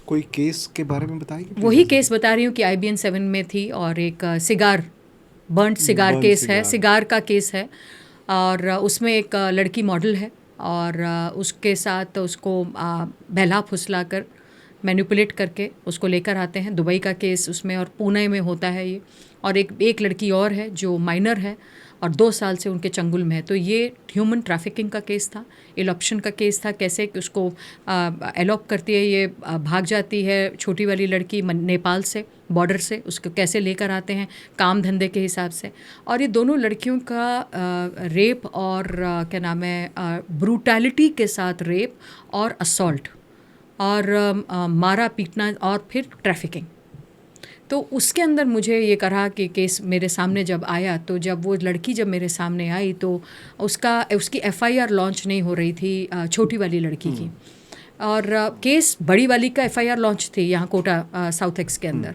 कोई केस के बारे में बताइए। वही केस बता रही हूँ कि IBN 7 में थी, और एक बर्न्ड सिगार केस है, सिगार का केस है, और उसमें एक लड़की मॉडल है, और उसके साथ उसको बहला फुसला कर, मैनिपुलेट करके उसको लेकर आते हैं। दुबई का केस उसमें, और पुणे में होता है ये। और एक लड़की और है जो माइनर है और 2 साल से उनके चंगुल में है। तो ये ह्यूमन ट्रैफिकिंग का केस था, एलॉप्शन का केस था। कैसे कि उसको एलॉप करती है, ये भाग जाती है छोटी वाली लड़की नेपाल से, बॉर्डर से, उसको कैसे लेकर आते हैं काम धंधे के हिसाब से। और ये दोनों लड़कियों का रेप और क्या नाम है, ब्रूटैलिटी के साथ रेप और असॉल्ट और मारा पीटना और फिर ट्रैफिकिंग। तो उसके अंदर मुझे ये कहा कि केस मेरे सामने जब आया, तो जब वो लड़की जब मेरे सामने आई तो उसकी FIR लॉन्च नहीं हो रही थी, छोटी वाली लड़की की, और केस बड़ी वाली का FIR लॉन्च थी यहाँ कोटा साउथ एक्स के अंदर,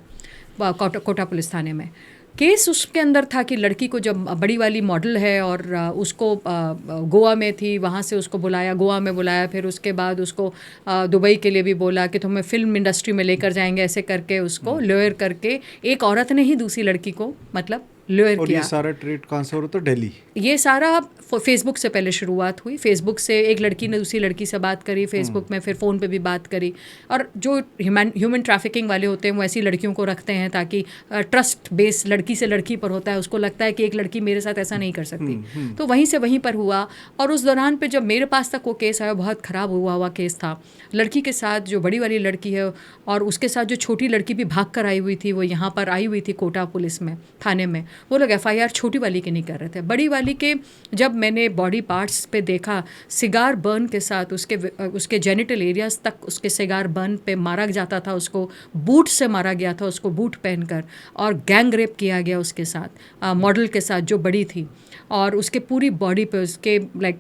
कोटा पुलिस थाने में। केस उसके अंदर था कि लड़की को, जब बड़ी वाली मॉडल है और उसको गोवा में थी, वहाँ से उसको बुलाया, गोवा में बुलाया, फिर उसके बाद उसको दुबई के लिए भी बोला कि तुम्हें फिल्म इंडस्ट्री में लेकर जाएंगे, ऐसे करके उसको लॉयर करके एक औरत ने ही दूसरी लड़की को मतलब लॉयर और किया। ये सारा ट्रेड कहाँ से हो रहा था? दिल्ली? ये सारा फेसबुक से पहले शुरुआत हुई। फेसबुक से एक लड़की ने दूसरी लड़की से बात करी फेसबुक में, फिर फ़ोन पे भी बात करी। और जो ह्यूमन ट्रैफिकिंग वाले होते हैं वो ऐसी लड़कियों को रखते हैं ताकि ट्रस्ट बेस लड़की से लड़की पर होता है, उसको लगता है कि एक लड़की मेरे साथ ऐसा नहीं कर सकती। तो वहीं से वहीं पर हुआ। और उस दौरान पे जब मेरे पास तक वो केस आया, बहुत ख़राब हुआ केस था। लड़की के साथ जो बड़ी वाली लड़की है और उसके साथ जो छोटी लड़की भी भाग कर आई हुई थी, वो यहाँ पर आई हुई थी कोटा पुलिस में, थाने में। वो लोग FIR छोटी वाली के नहीं कर रहे थे, बड़ी वाली के। जब मैंने बॉडी पार्ट्स पे देखा, सिगार बर्न के साथ उसके जेनिटल एरियाज तक उसके सिगार बर्न पे मारा जाता था, उसको बूट से मारा गया था, उसको बूट पहनकर, और गैंग रेप किया गया उसके साथ, मॉडल के साथ जो बड़ी थी। और उसके पूरी बॉडी पे, उसके लाइक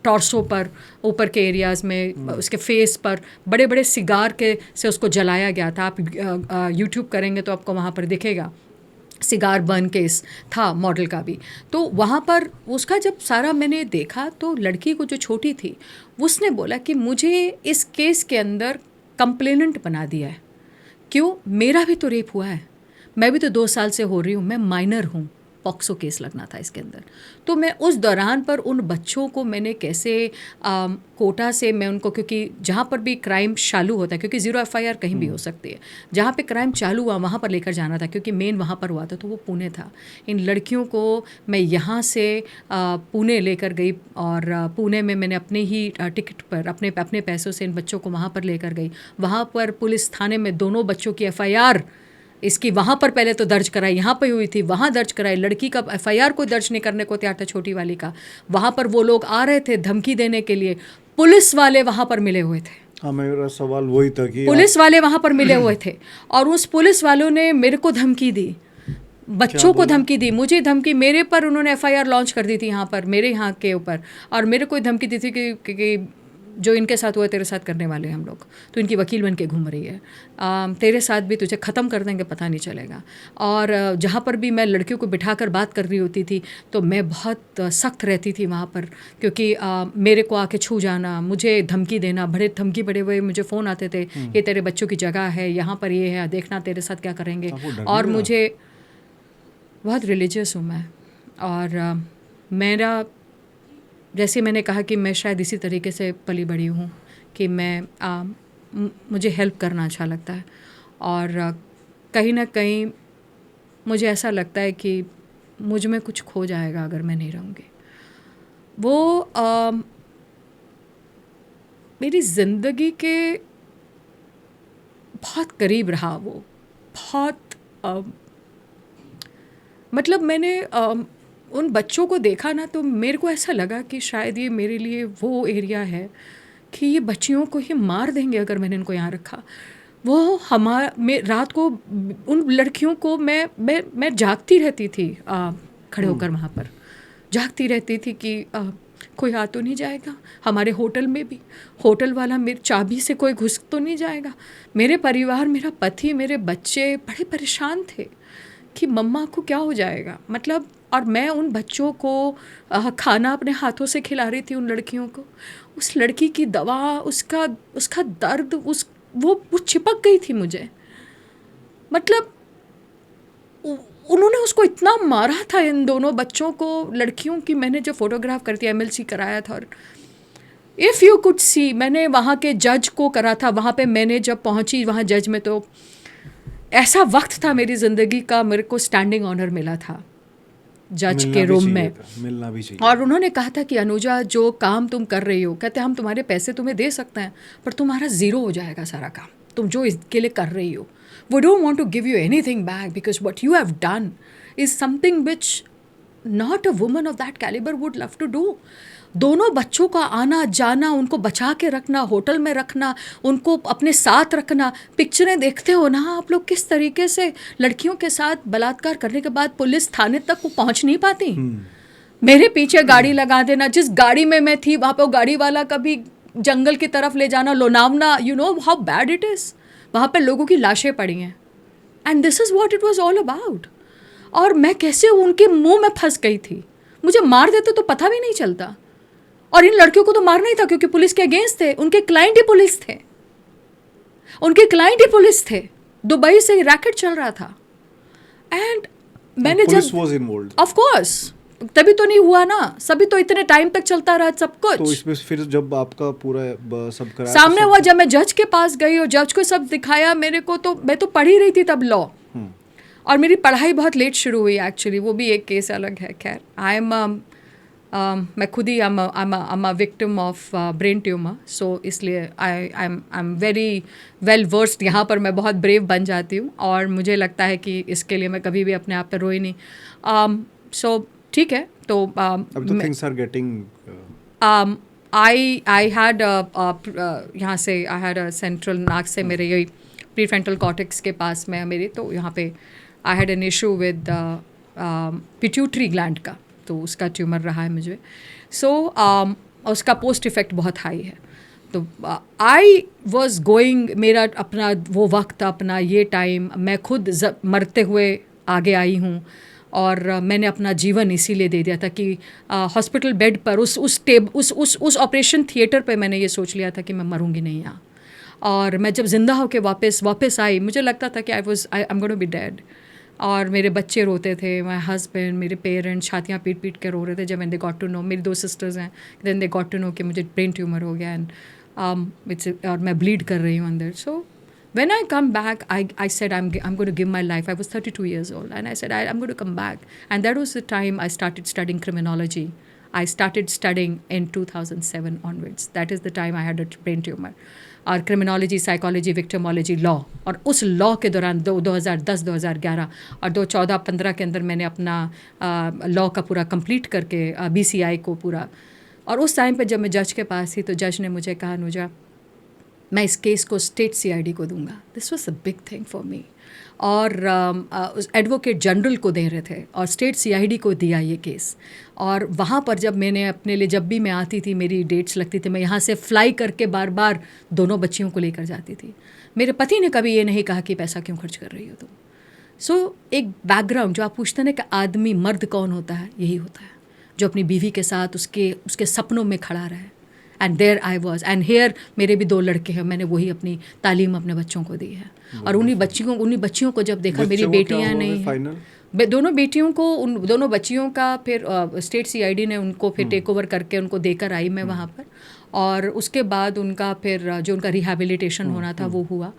टॉर्सो पर, ऊपर के एरियाज़ में, उसके फेस पर बड़े बड़े सिगार के से उसको जलाया गया था। आप यूट्यूब करेंगे तो आपको वहाँ पर दिखेगा, सिगार बर्न केस था मॉडल का भी। तो वहाँ पर उसका जब सारा मैंने देखा, तो लड़की को जो छोटी थी उसने बोला कि मुझे इस केस के अंदर कंप्लेनेंट बना दिया है। क्यों? मेरा भी तो रेप हुआ है, मैं भी तो 2 साल से हो रही हूँ, मैं माइनर हूँ, पॉक्सो केस लगना था इसके अंदर। तो मैं उस दौरान पर उन बच्चों को मैंने कैसे कोटा से मैं उनको, क्योंकि जहाँ पर भी क्राइम चालू होता है, क्योंकि 0 FIR कहीं भी हो सकती है, जहाँ पे क्राइम चालू हुआ वहाँ पर लेकर जाना था, क्योंकि मेन वहाँ पर हुआ था, तो वो पुणे था। इन लड़कियों को मैं यहाँ से पुणे लेकर गई, और पुणे में मैंने अपने ही टिकट पर अपने पैसों से इन बच्चों को वहाँ पर लेकर गई। वहाँ पर पुलिस थाने में दोनों बच्चों की FIR इसकी वहाँ पर पहले तो दर्ज कराई, यहाँ पे हुई थी, वहाँ दर्ज कराई। लड़की का FIR को दर्ज नहीं करने को तैयार था, छोटी वाली का। वहाँ पर वो लोग आ रहे थे धमकी देने के लिए, पुलिस वाले वहाँ पर मिले हुए थे। हाँ, मेरा सवाल वही था कि पुलिस वाले वहाँ पर मिले हुए थे, और उस पुलिस वालों ने मेरे को धमकी दी, बच्चों को धमकी दी, मुझे धमकी, मेरे पर उन्होंने FIR लॉन्च कर दी थी यहाँ पर, मेरे यहाँ के ऊपर, और मेरे को धमकी दी थी कि जो इनके साथ हुआ तेरे साथ करने वाले हैं हम लोग, तो इनकी वकील बन के घूम रही है, तेरे साथ भी तुझे ख़त्म कर देंगे, पता नहीं चलेगा। और जहाँ पर भी मैं लड़कियों को बिठाकर बात कर रही होती थी, तो मैं बहुत सख्त रहती थी वहाँ पर, क्योंकि मेरे को आके छू जाना, मुझे धमकी देना, धमकी बड़े हुए मुझे फ़ोन आते थे, ये तेरे बच्चों की जगह है, यहाँ पर ये है, देखना तेरे साथ क्या करेंगे। और मुझे बहुत रिलीजियस हूँ मैं, और मेरा, जैसे मैंने कहा कि मैं शायद इसी तरीके से पली बड़ी हूँ कि मैं मुझे हेल्प करना अच्छा लगता है, और कहीं ना कहीं मुझे ऐसा लगता है कि मुझ में कुछ खो जाएगा अगर मैं नहीं रहूँगी। वो मेरी ज़िंदगी के बहुत करीब रहा, वो बहुत मतलब मैंने उन बच्चों को देखा ना, तो मेरे को ऐसा लगा कि शायद ये मेरे लिए वो एरिया है कि ये बच्चियों को ही मार देंगे अगर मैंने इनको यहाँ रखा। वो मैं रात को उन लड़कियों को मैं जागती रहती थी, खड़े होकर वहाँ पर जागती रहती थी कि कोई आ तो नहीं जाएगा। हमारे होटल में भी होटल वाला मेरी चाबी से कोई घुस तो नहीं जाएगा। मेरे परिवार, मेरा पति, मेरे बच्चे बड़े परेशान थे कि मम्मा को क्या हो जाएगा, मतलब। और मैं उन बच्चों को खाना अपने हाथों से खिला रही थी, उन लड़कियों को। उस लड़की की दवा, उसका दर्द, वो चिपक गई थी मुझे। मतलब उन्होंने उसको इतना मारा था, इन दोनों बच्चों को, लड़कियों की। मैंने जो फोटोग्राफ करती MLC कराया था, और इफ़ यू कुड सी, मैंने वहाँ के जज को करा था। वहाँ पे मैंने जब पहुँची वहाँ जज में, तो ऐसा वक्त था मेरी ज़िंदगी का, मेरे को स्टैंडिंग ऑनर मिला था जज के रूम में। मिलना भी चाहिए। और उन्होंने कहा था कि अनुजा, जो काम तुम कर रही हो, कहते हम तुम्हारे पैसे तुम्हें दे सकते हैं, पर तुम्हारा ज़ीरो हो जाएगा सारा काम, तुम जो इसके लिए कर रही हो। We don't want to give you anything back, because what you have done is something which not a woman of that calibre would love to do. दोनों बच्चों का आना जाना, उनको बचा के रखना, होटल में रखना, उनको अपने साथ रखना। पिक्चरें देखते हो ना आप लोग, किस तरीके से लड़कियों के साथ बलात्कार करने के बाद पुलिस थाने तक वो पहुंच नहीं पाती। मेरे पीछे गाड़ी लगा देना, जिस गाड़ी में मैं थी वहाँ पे वो गाड़ी वाला कभी जंगल की तरफ ले जाना, Lonavala, you know how bad it is. वहाँ पे लोगों की लाशें पड़ी हैं, and this is what it was all about. और मैं कैसे उनके मुंह में फंस गई थी। मुझे मार देते तो पता भी नहीं चलता, और इन लड़कियों को तो मारना ही था क्योंकि पुलिस के अगेंस्ट थे। उनके क्लाइंट ही पुलिस थे, उनके क्लाइंट ही पुलिस थे। दुबई से रैकेट चल रहा था। एंड मैंने पुलिस जब वाज इन्वॉल्वड, ऑफ कोर्स, तभी तो नहीं हुआ ना, सभी तो इतने टाइम तक चलता रहा सब कुछ। तो इसमें फिर जब आपका पूरा सब कराया सामने तो हुआ, जब मैं जज के पास गई और जज को सब दिखाया मेरे को, तो मैं तो पढ़ ही रही थी तब लॉ, और मेरी पढ़ाई बहुत लेट शुरू हुई एक्चुअली, वो भी एक केस अलग है। खैर आई एम मैं खुद ही I'm a victim of brain tumour, so इसलिए I am very well versed. यहाँ पर मैं बहुत ब्रेव बन जाती हूँ, और मुझे लगता है कि इसके लिए मैं कभी भी अपने आप पे रोई नहीं। सो ठीक है, तो अब तो things are getting I had यहाँ से आई हैड सेंट्रल नाक से मेरे यही प्रीफ्रंटल कॉर्टेक्स के पास में मेरी, तो यहाँ पे I had an issue with pituitary gland का, तो उसका ट्यूमर रहा है मुझे। सो उसका पोस्ट इफेक्ट बहुत हाई है। तो आई वॉज गोइंग, मेरा अपना वो वक्त, अपना ये टाइम, मैं खुद मरते हुए आगे आई हूँ, और मैंने अपना जीवन इसीलिए दे दिया था कि हॉस्पिटल बेड पर उस ऑपरेशन थिएटर पे मैंने ये सोच लिया था कि मैं मरूंगी नहीं यहाँ। और मैं जब जिंदा होकर वापस आई, मुझे लगता था कि I am going to be dead. और मेरे बच्चे रोते थे, माई हस्बैंड, मेरे पेरेंट्स छातियाँ पीट पीट के रो रहे थे। जब मैंने गॉट टू नो, मेरी 2 सिस्टर्स हैं, then they got to know कि मुझे ब्रेन ट्यूमर हो गया, एंड और मैं ब्लीड कर रही हूँ अंदर। सो when I come back, I said I'm going to give my life. I was 32 years old, and I said I'm going to come back. And that was the time I started studying criminology. I started studying in 2007 onwards. That is the time I had a brain tumor. और criminology, psychology, victimology, law, और उस law के दौरान 2010, 2011 और 2014-15 के अंदर मैंने अपना लॉ का पूरा कंप्लीट करके BCI को पूरा। और उस टाइम पे जब मैं जज के पास थी, तो जज ने मुझे कहा, अनुजा, मैं इस केस को स्टेट CID को दूंगा। This was a big thing for me. और उस एडवोकेट जनरल को दे रहे थे, और स्टेट CID को दिया ये केस। और वहाँ पर जब मैंने अपने लिए, जब भी मैं आती थी, मेरी डेट्स लगती थी, मैं यहाँ से फ्लाई करके बार बार दोनों बच्चियों को लेकर जाती थी। मेरे पति ने कभी ये नहीं कहा कि पैसा क्यों खर्च कर रही हो तुम। सो एक बैकग्राउंड, जो आप पूछते हैं ना कि आदमी, मर्द कौन होता है, यही होता है जो अपनी बीवी के साथ उसके सपनों में खड़ा रहे। And there I was, and here मेरे भी 2 लड़के हैं, मैंने वही अपनी तालीम अपने बच्चों को दी है। और उन्हीं बच्चियों को जब देखा, मेरी बेटियां नहीं हैं, दोनों बेटियों को, उन दोनों बच्चियों का फिर स्टेट CID ने उनको फिर टेक ओवर करके उनको देकर आई मैं वहाँ पर। और उसके बाद उनका फिर जो उनका रिहैबिलिटेशन होना था वो हुआ।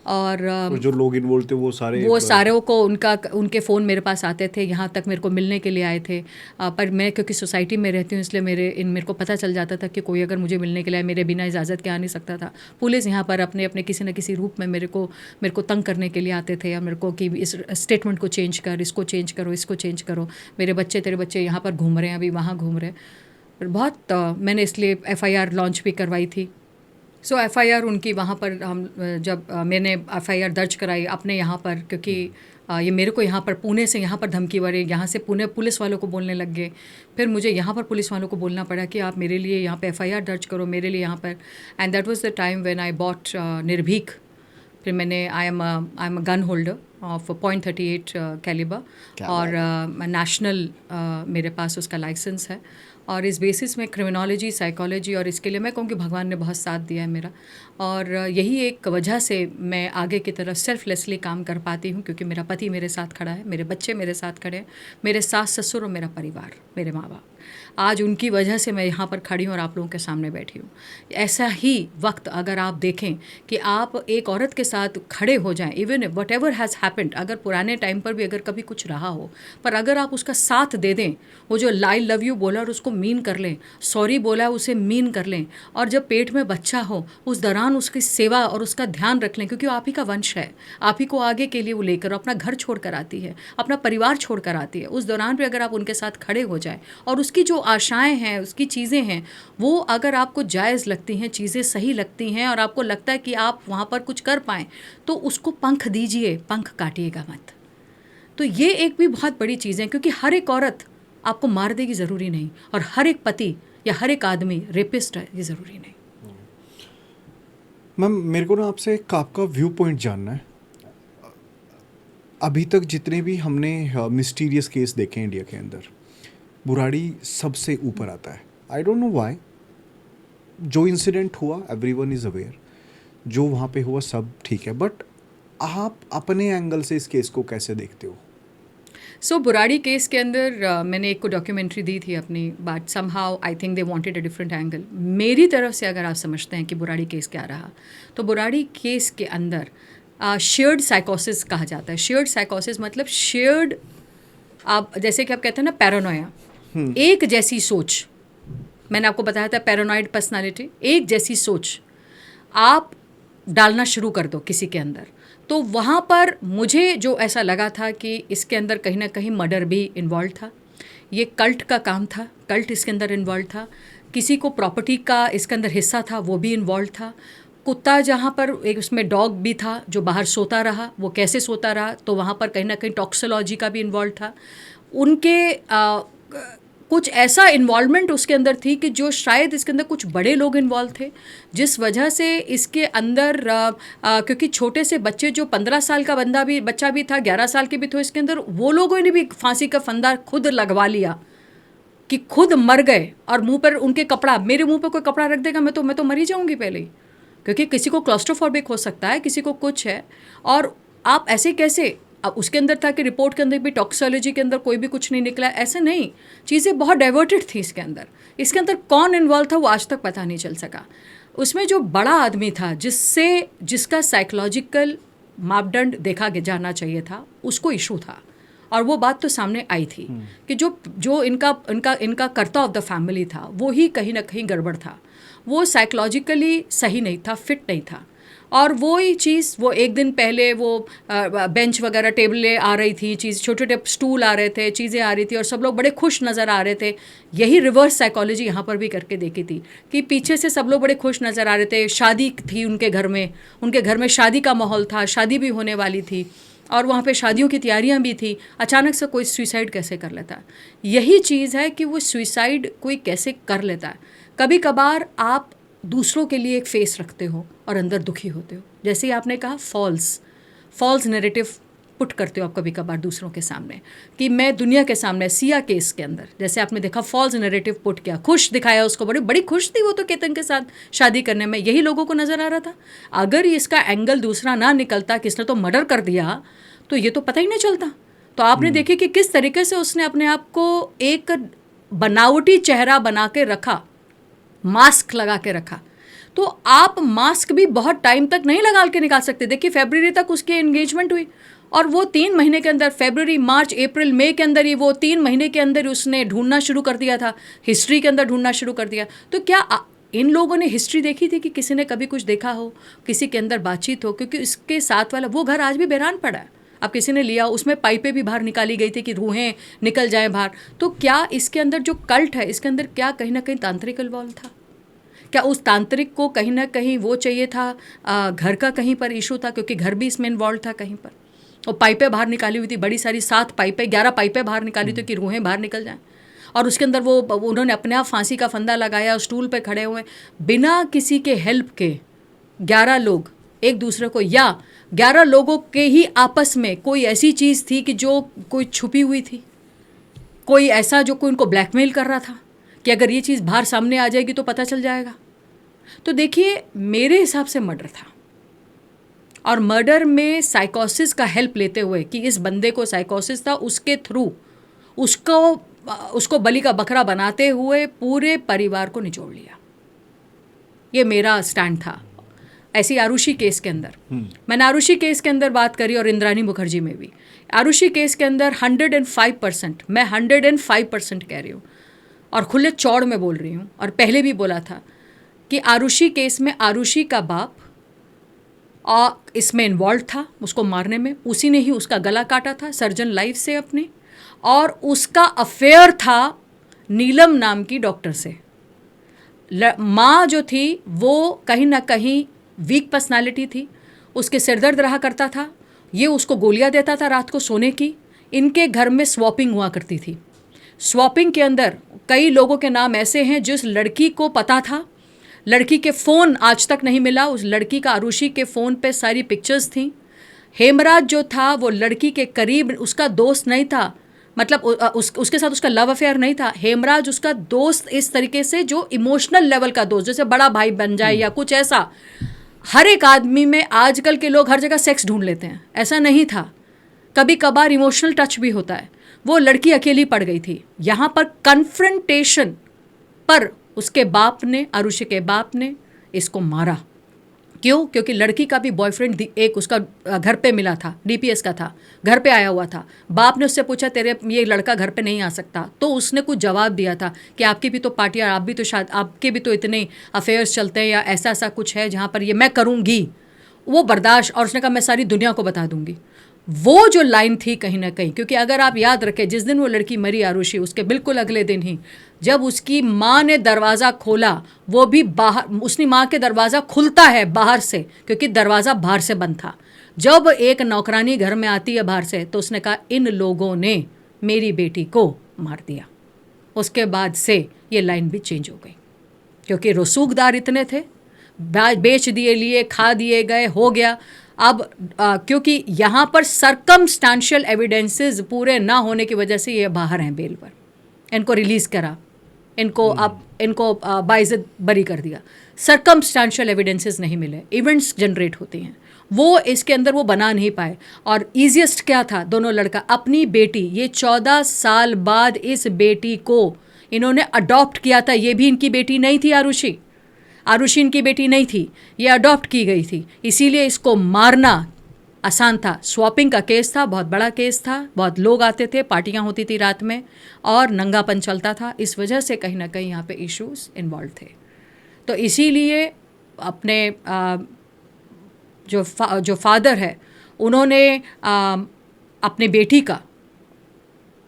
और जो लोग इन्वॉल्व थे वो सारे को उनके फ़ोन मेरे पास आते थे, यहाँ तक मेरे को मिलने के लिए आए थे। पर मैं क्योंकि सोसाइटी में रहती हूँ, इसलिए मेरे को पता चल जाता था कि कोई अगर मुझे मिलने के लिए मेरे बिना इजाज़त के आ नहीं सकता था। पुलिस यहाँ पर अपने अपने किसी न किसी रूप में मेरे को तंग करने के लिए आते थे, या मेरे को कि इस स्टेटमेंट को चेंज कर, इसको चेंज करो, इसको चेंज करो, तेरे बच्चे यहाँ पर घूम रहे हैं, अभी वहाँ घूम रहे हैं। बहुत मैंने इसलिए FIR लॉन्च भी करवाई थी। सो FIR उनकी वहाँ पर, हम जब मैंने FIR दर्ज कराई अपने यहाँ पर, क्योंकि ये मेरे को यहाँ पर पुणे से यहाँ पर धमकी बढ़ी, यहाँ से पुणे पुलिस वालों को बोलने लग गए, फिर मुझे यहाँ पर पुलिस वालों को बोलना पड़ा कि आप मेरे लिए यहाँ पे FIR दर्ज करो, मेरे लिए यहाँ पर। And that was the time when I bought Nirbheek. फिर मैंने I am a gun holder of .38 calibre, और नेशनल मेरे पास उसका लाइसेंस है। और इस बेसिस में क्रिमिनोलॉजी, साइकोलॉजी, और इसके लिए मैं कहूँगी भगवान ने बहुत साथ दिया है मेरा। और यही एक वजह से मैं आगे की तरफ सेल्फलेसली काम कर पाती हूँ, क्योंकि मेरा पति मेरे साथ खड़ा है, मेरे बच्चे मेरे साथ खड़े हैं, मेरे सास ससुर और मेरा परिवार, मेरे माँ बाप। आज उनकी वजह से मैं यहाँ पर खड़ी हूँ और आप लोगों के सामने बैठी हूँ। ऐसा ही वक्त अगर आप देखें कि आप एक औरत के साथ खड़े हो जाएं, even what ever has happened, अगर पुराने टाइम पर भी अगर कभी कुछ रहा हो, पर अगर आप उसका साथ दे दें, वो जो आई लव यू बोला और उसको मीन कर लें, सॉरी बोला उसे मीन कर लें, और जब पेट में बच्चा हो उस दौरान उसकी सेवा और उसका ध्यान रख लें, क्योंकि आप ही का वंश है, आप ही को आगे के लिए वो लेकर अपना घर छोड़ कर आती है, अपना परिवार छोड़ कर आती है। उस दौरान भी अगर आप उनके साथ खड़े हो जाए, और उसकी जो आशाएं हैं, उसकी चीज़ें हैं, वो अगर आपको जायज़ लगती हैं, चीज़ें सही लगती हैं, और आपको लगता है कि आप वहाँ पर कुछ कर पाएँ, तो उसको पंख दीजिए, पंख काटिएगा मत। तो ये एक भी बहुत बड़ी चीज़ है, क्योंकि हर एक औरत आपको मार देगी ज़रूरी नहीं, और हर एक पति या हर एक आदमी रेपिस्ट है, ये ज़रूरी नहीं। मैम, मेरे को ना आपसे एक आपका व्यू पॉइंट जानना है। अभी तक जितने भी हमने मिस्टीरियस केस देखे हैं इंडिया के अंदर, बुराड़ी सबसे ऊपर आता है. I don't know why. जो इंसिडेंट हुआ एवरीवन इज़ अवेयर, जो वहाँ पे हुआ सब ठीक है, बट आप अपने एंगल से इस केस को कैसे देखते हो? सो बुराड़ी केस के अंदर मैंने एक को डॉक्यूमेंट्री दी थी अपनी, but somehow I think they wanted a different angle. मेरी तरफ से अगर आप समझते हैं कि बुराड़ी केस क्या रहा, तो बुराड़ी केस के अंदर शेयर्ड साइकोसिस कहा जाता है. शेयर्ड साइकोसिस मतलब शेयर्ड, आप जैसे कि आप कहते हैं ना पैरानोया, एक जैसी सोच. मैंने आपको बताया था पैरानॉइड पर्सनालिटी, एक जैसी सोच आप डालना शुरू कर दो किसी के अंदर. तो वहाँ पर मुझे जो ऐसा लगा था कि इसके अंदर कहीं ना कहीं मर्डर भी इन्वॉल्व था. ये कल्ट का काम था, कल्ट इसके अंदर इन्वॉल्व था. किसी को प्रॉपर्टी का इसके अंदर हिस्सा था, वो भी इन्वॉल्व था. कुत्ता जहाँ पर एक उसमें डॉग भी था जो बाहर सोता रहा, वो कैसे सोता रहा, तो वहाँ पर कहीं ना कहीं टॉक्सिकोलॉजी का भी इन्वॉल्व था. उनके कुछ ऐसा इन्वॉल्वमेंट उसके अंदर थी कि जो शायद इसके अंदर कुछ बड़े लोग इन्वॉल्व थे, जिस वजह से इसके अंदर क्योंकि छोटे से बच्चे, जो 15 साल का बच्चा भी था, 11 साल के भी थे इसके अंदर, वो लोगों ने भी फांसी का फंदा खुद लगवा लिया कि खुद मर गए. और मुंह पर उनके कपड़ा, मेरे मुंह पर कोई कपड़ा रख देगा मैं तो मर ही जाऊंगी पहले ही, क्योंकि किसी को क्लॉस्ट्रोफोबिक हो सकता है, किसी को कुछ है. और आप ऐसे कैसे, अब उसके अंदर था कि रिपोर्ट के अंदर भी टॉक्सिकोलॉजी के अंदर कोई भी कुछ नहीं निकला, ऐसे नहीं. चीज़ें बहुत डाइवर्टेड थी इसके अंदर कौन इन्वॉल्व था वो आज तक पता नहीं चल सका. उसमें जो बड़ा आदमी था जिसका साइकोलॉजिकल मापदंड देखा जाना चाहिए था, उसको इशू था. और वो बात तो सामने आई थी कि जो इनका कर्ता ऑफ द फैमिली था, वो ही कहीं ना कहीं गड़बड़ था. वो साइकोलॉजिकली सही नहीं था, फिट नहीं था. और वो ही चीज़, वो एक दिन पहले वो बेंच वगैरह टेबलें आ रही थी, छोटे छोटे स्टूल आ रहे थे, चीज़ें आ रही थी, और सब लोग बड़े खुश नज़र आ रहे थे. यही रिवर्स साइकोलॉजी यहाँ पर भी करके देखी थी कि पीछे से सब लोग बड़े खुश नज़र आ रहे थे. शादी थी उनके घर में शादी का माहौल था, शादी भी होने वाली थी, और वहाँ पे शादियों की तैयारियाँ भी थी. अचानक से कोई सुसाइड कैसे कर लेता है? यही चीज़ है कि वो सुसाइड कोई कैसे कर लेता है. कभी कभार आप दूसरों के लिए एक फेस रखते हो और अंदर दुखी होते हो. जैसे ही आपने कहा फॉल्स नैरेटिव पुट करते हो आप कभी कभार दूसरों के सामने, कि मैं दुनिया के सामने, सिया केस के अंदर जैसे आपने देखा फॉल्स नैरेटिव पुट किया, खुश दिखाया उसको, बड़ी खुश थी वो तो केतन के साथ शादी करने में, यही लोगों को नज़र आ रहा था. अगर इसका एंगल दूसरा ना निकलता, किसने तो मर्डर कर दिया, तो ये तो पता ही नहीं चलता. तो आपने देखी कि किस तरीके से उसने अपने आप को एक बनावटी चेहरा बना के रखा, मास्क लगा के रखा. तो आप मास्क भी बहुत टाइम तक नहीं लगा के निकाल सकते. देखिए फरवरी तक उसकी एंगेजमेंट हुई, और वो 3 महीने के अंदर, फरवरी, मार्च, अप्रैल, मई के अंदर ही, वो 3 महीने के अंदर उसने ढूंढना शुरू कर दिया था, हिस्ट्री के अंदर ढूंढना शुरू कर दिया. तो क्या इन लोगों ने हिस्ट्री देखी थी कि किसी ने कभी कुछ देखा हो, किसी के अंदर बातचीत हो? क्योंकि इसके साथ वाला वो घर आज भी बहरान पड़ा है. अब किसी ने लिया, उसमें पाइपें भी बाहर निकाली गई थी कि रूहें निकल जाएं बाहर. तो क्या इसके अंदर जो कल्ट है, इसके अंदर क्या कहीं ना कहीं तांत्रिक इन्वॉल्व था? क्या उस तांत्रिक को कहीं ना कहीं वो चाहिए था, घर का कहीं पर इशू था, क्योंकि घर भी इसमें इन्वॉल्व था कहीं पर. और पाइपें बाहर निकाली हुई थी, बड़ी सारी 11 पाइपें बाहर निकाली थी कि रूहें बाहर निकल जाएं. और उसके अंदर वो उन्होंने अपने आप फांसी का फंदा लगाया, स्टूल पे खड़े हुए, बिना किसी के हेल्प के 11 लोग एक दूसरे को, या 11 लोगों के ही आपस में कोई ऐसी चीज़ थी कि जो कोई छुपी हुई थी, कोई ऐसा जो कोई उनको ब्लैकमेल कर रहा था कि अगर ये चीज़ बाहर सामने आ जाएगी तो पता चल जाएगा. तो देखिए मेरे हिसाब से मर्डर था, और मर्डर में साइकोसिस का हेल्प लेते हुए, कि इस बंदे को साइकोसिस था, उसके थ्रू उसको बलि का बकरा बनाते हुए पूरे परिवार को निचोड़ लिया. ये मेरा स्टैंड था. ऐसी आरुषि केस के अंदर मैंने आरुषि केस के अंदर बात करी, और इंद्रानी मुखर्जी में भी. आरुषि केस के अंदर 105%, मैं 105% कह रही हूँ और खुले चौड़ में बोल रही हूँ, और पहले भी बोला था कि आरुषि केस में आरुषि का बाप इसमें इन्वॉल्व था, उसको मारने में. उसी ने ही उसका गला काटा था सर्जन लाइफ से अपने, और उसका अफेयर था नीलम नाम की डॉक्टर से. माँ जो थी वो कहीं ना कहीं वीक पर्सनालिटी थी, उसके सिरदर्द रहा करता था, ये उसको गोलियां देता था रात को सोने की. इनके घर में स्वॉपिंग हुआ करती थी. स्वॉपिंग के अंदर कई लोगों के नाम ऐसे हैं जिस लड़की को पता था, लड़की के फ़ोन आज तक नहीं मिला, उस लड़की का आरुषि के फ़ोन पे सारी पिक्चर्स थी. हेमराज जो था वो लड़की के करीब उसका दोस्त नहीं था, मतलब उसके साथ उसका लव अफेयर नहीं था। हेमराज उसका दोस्त इस तरीके से जो इमोशनल लेवल का दोस्त, जैसे बड़ा भाई बन जाए या कुछ ऐसा। हर एक आदमी में आजकल के लोग हर जगह सेक्स ढूंढ लेते हैं, ऐसा नहीं था। कभी कभार इमोशनल टच भी होता है। वो लड़की अकेली पड़ गई थी। यहाँ पर कन्फ्रंटेशन पर उसके बाप ने, आरुषि के बाप ने इसको मारा। क्यों? क्योंकि लड़की का भी बॉयफ्रेंड एक उसका घर पे मिला था, डीपीएस का था, घर पे आया हुआ था। बाप ने उससे पूछा तेरे ये लड़का घर पे नहीं आ सकता, तो उसने कुछ जवाब दिया था कि आपकी भी तो पार्टियाँ, आप भी तो शायद आपके भी तो इतने अफेयर्स चलते हैं या ऐसा ऐसा कुछ है जहाँ पर ये मैं करूँगी वो बर्दाश्त, और उसने कहा मैं सारी दुनिया को बता दूंगी। वो जो लाइन थी कहीं ना कहीं, क्योंकि अगर आप याद रखें जिस दिन वो लड़की मरी आरुषि, उसके बिल्कुल अगले दिन ही जब उसकी माँ ने दरवाज़ा खोला, वो भी बाहर, उसकी माँ के दरवाज़ा खुलता है बाहर से क्योंकि दरवाज़ा बाहर से बंद था। जब एक नौकरानी घर में आती है बाहर से तो उसने कहा इन लोगों ने मेरी बेटी को मार दिया। उसके बाद से ये लाइन भी चेंज हो गई क्योंकि रसूखदार इतने थे, बेच दिए, लिए, खा दिए गए, हो गया। अब क्योंकि यहाँ पर सर्कमस्टांशियल एविडेंसेस पूरे ना होने की वजह से ये बाहर हैं बेल पर, इनको रिलीज़ करा, इनको अब इनको बाइज्जत बरी कर दिया। सर्कमस्टांशियल एविडेंसेस नहीं मिले, इवेंट्स जनरेट होती हैं, वो इसके अंदर वो बना नहीं पाए। और ईजिएस्ट क्या था, दोनों लड़का अपनी बेटी, ये 14 साल बाद इस बेटी को इन्होंने अडॉप्ट किया था। ये भी इनकी बेटी नहीं थी, आरुषि इनकी बेटी नहीं थी, ये अडॉप्ट की गई थी, इसीलिए इसको मारना आसान था। स्वैपिंग का केस था, बहुत बड़ा केस था, बहुत लोग आते थे, पार्टियां होती थी रात में और नंगापन चलता था। इस वजह से कहीं ना कहीं यहाँ पे इश्यूज इन्वॉल्व थे। तो इसीलिए अपने जो फादर है उन्होंने अपने बेटी का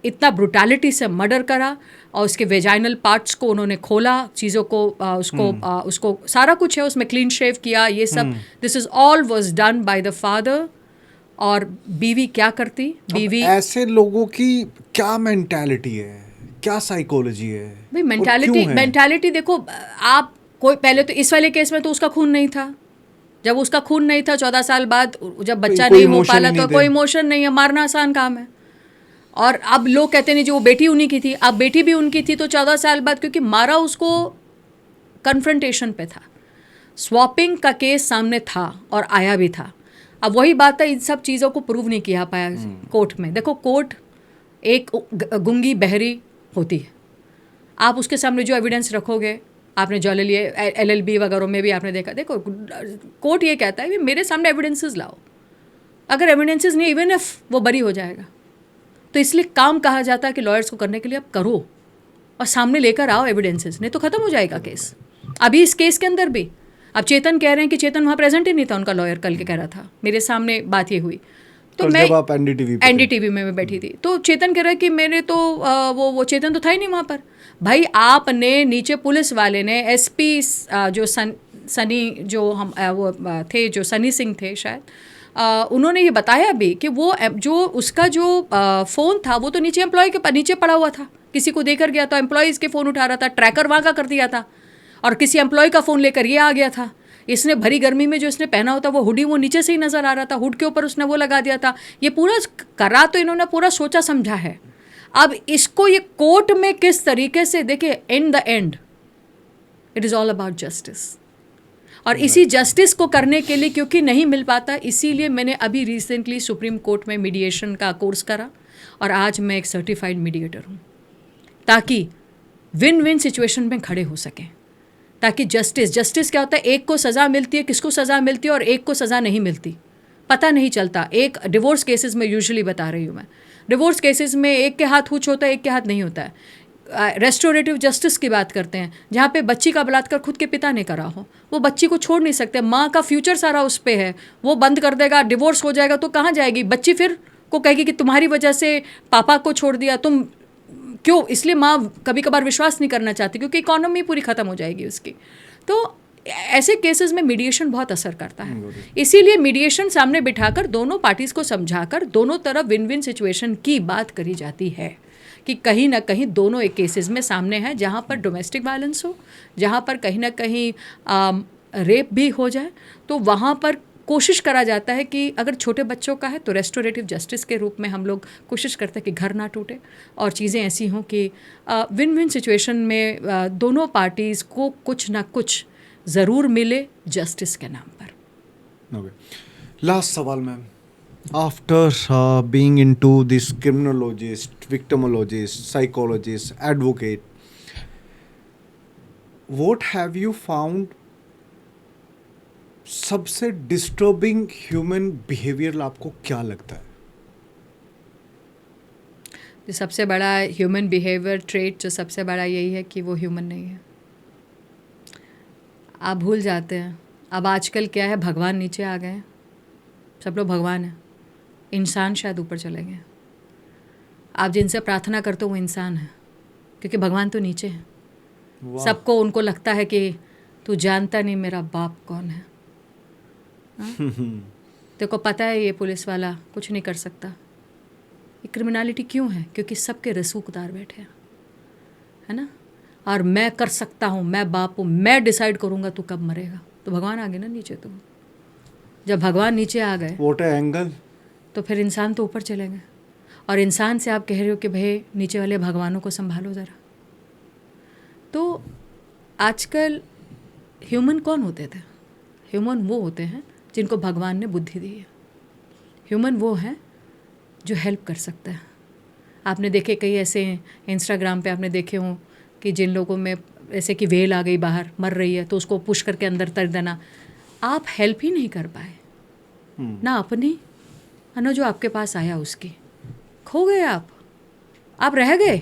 इतना ब्रुटैलिटी से मर्डर करा और उसके वेजाइनल पार्ट्स को उन्होंने खोला, चीज़ों को उसको सारा कुछ है उसमें, क्लीन शेव किया, ये सब। This is all was done by the father. और बीवी क्या करती? बीवी, ऐसे लोगों की क्या मेंटालिटी है, क्या साइकोलॉजी है भाई मेंटालिटी देखो आप, कोई पहले तो इस वाले केस में तो उसका खून नहीं था। जब उसका खून नहीं था 14 साल बाद जब बच्चा नहीं हो पाला तो कोई इमोशन नहीं है, मारना आसान काम है। और अब लोग कहते नहीं जो वो बेटी उन्हीं की थी, अब बेटी भी उनकी थी तो 14 साल बाद, क्योंकि मारा उसको कन्फ्रंटेशन पे था। स्वैपिंग का केस सामने था और आया भी था। अब वही बात है, इन सब चीज़ों को प्रूव नहीं किया पाया कोर्ट में। देखो कोर्ट एक गूंगी बहरी होती है, आप उसके सामने जो एविडेंस रखोगे, आपने जो LLB वगैरह में भी आपने देखा, देखो कोर्ट ये कहता है कि मेरे सामने एविडेंसेस लाओ, अगर एविडेंसेस नहीं, इवन इफ वो बरी हो जाएगा। तो इसलिए काम कहा जाता है कि लॉयर्स को करने के लिए आप करो और सामने लेकर आओ एविडेंसेस, नहीं तो ख़त्म हो जाएगा केस। अभी इस केस के अंदर भी अब चेतन कह रहे हैं कि चेतन वहाँ प्रेजेंट ही नहीं था, उनका लॉयर कल के कह रहा था, मेरे सामने बात ये हुई। तो मैं NDTV में मैं बैठी थी, तो चेतन कह रहा है कि मेरे तो वो चेतन तो था ही नहीं वहाँ पर। भाई आपने नीचे पुलिस वाले ने SP जो सनी जो हम वो थे, जो सनी सिंह थे शायद, उन्होंने ये बताया भी कि वो जो उसका जो फ़ोन था वो तो नीचे एम्प्लॉय के नीचे पड़ा हुआ था, किसी को देकर गया था, एम्प्लॉयज़ के फ़ोन उठा रहा था, ट्रैकर वहाँ का कर दिया था और किसी एम्प्लॉय का फ़ोन लेकर ये आ गया था। इसने भरी गर्मी में जो इसने पहना होता वो हुडी, वो नीचे से ही नज़र आ रहा था, हुड के ऊपर उसने वो लगा दिया था। ये पूरा करा तो इन्होंने पूरा सोचा समझा है। अब इसको ये कोर्ट में किस तरीके से, देखिए in the end it is all about justice. और इसी जस्टिस को करने के लिए क्योंकि नहीं मिल पाता, इसीलिए मैंने अभी रिसेंटली सुप्रीम कोर्ट में मीडिएशन का कोर्स करा और आज मैं एक सर्टिफाइड मीडिएटर हूँ, ताकि विन विन सिचुएशन में खड़े हो सकें, ताकि जस्टिस क्या होता है, एक को सज़ा मिलती है, किसको सज़ा मिलती है और एक को सज़ा नहीं मिलती, पता नहीं चलता। एक डिवोर्स केसेस में यूजुअली बता रही हूँ मैं, डिवोर्स केसेस में एक के हाथ हुच होता है, एक के हाथ नहीं होता है। रेस्टोरेटिव जस्टिस की बात करते हैं, जहाँ पे बच्ची का बलात्कार खुद के पिता ने करा हो, वो बच्ची को छोड़ नहीं सकते, माँ का फ्यूचर सारा उस पर है, वो बंद कर देगा, डिवोर्स हो जाएगा तो कहाँ जाएगी बच्ची? फिर को कहेगी कि तुम्हारी वजह से पापा को छोड़ दिया, तुम क्यों? इसलिए माँ कभी कभार विश्वास नहीं करना चाहती क्योंकि इकोनॉमी पूरी ख़त्म हो जाएगी उसकी। तो ऐसे केसेस में मीडिएशन बहुत असर करता है, इसीलिए मीडिएशन सामने बिठाकर दोनों पार्टीज़ को समझाकर दोनों तरफ विन विन सिचुएशन की बात करी जाती है कि कहीं ना कहीं दोनों एक केसेस में सामने हैं जहाँ पर डोमेस्टिक वायलेंस हो, जहाँ पर कहीं ना कहीं रेप भी हो जाए, तो वहाँ पर कोशिश करा जाता है कि अगर छोटे बच्चों का है तो रेस्टोरेटिव जस्टिस के रूप में हम लोग कोशिश करते हैं कि घर ना टूटे और चीज़ें ऐसी हों कि विन विन सिचुएशन में दोनों पार्टीज़ को कुछ ना कुछ ज़रूर मिले जस्टिस के नाम पर। ओके, लास्ट सवाल ma'am, after being into this criminologist, victimologist, psychologist, advocate, what have you found सबसे डिस्टर्बिंग ह्यूमन बिहेवियर आपको क्या लगता है? जो सबसे बड़ा ह्यूमन बिहेवियर ट्रेट जो सबसे बड़ा यही है कि वो ह्यूमन नहीं है। आप भूल जाते हैं अब आजकल क्या है, भगवान नीचे आ गए हैं, सब लोग भगवान हैं, इंसान शायद ऊपर चले गए। आप जिनसे प्रार्थना करते हो वो इंसान है, क्योंकि भगवान तो नीचे है। सबको उनको लगता है कि तू जानता नहीं मेरा बाप कौन है। तेरे को पता है ये पुलिस वाला कुछ नहीं कर सकता। ये क्रिमिनलिटी क्यों है? क्योंकि सबके रसूखदार बैठे हैं, है ना। और मैं कर सकता हूँ, मैं बाप हूँ, मैं डिसाइड करूँगा तू कब मरेगा। तो भगवान आ गए ना नीचे। तो जब भगवान नीचे आ गए व्हाट अ एंगल, तो फिर इंसान तो ऊपर चले गए। और इंसान से आप कह रहे हो कि भाई नीचे वाले भगवानों को संभालो ज़रा। तो आजकल ह्यूमन कौन होते थे? ह्यूमन वो होते हैं जिनको भगवान ने बुद्धि दी है। ह्यूमन वो है जो हेल्प कर सकता है। आपने देखे कई ऐसे इंस्टाग्राम पे आपने देखे हों कि जिन लोगों में ऐसे कि वेल आ गई बाहर, मर रही है, तो उसको पुश करके अंदर तर देना। आप हेल्प ही नहीं कर पाए ना अपनी, ना जो आपके पास आया उसकी। खो गए आप रह गए।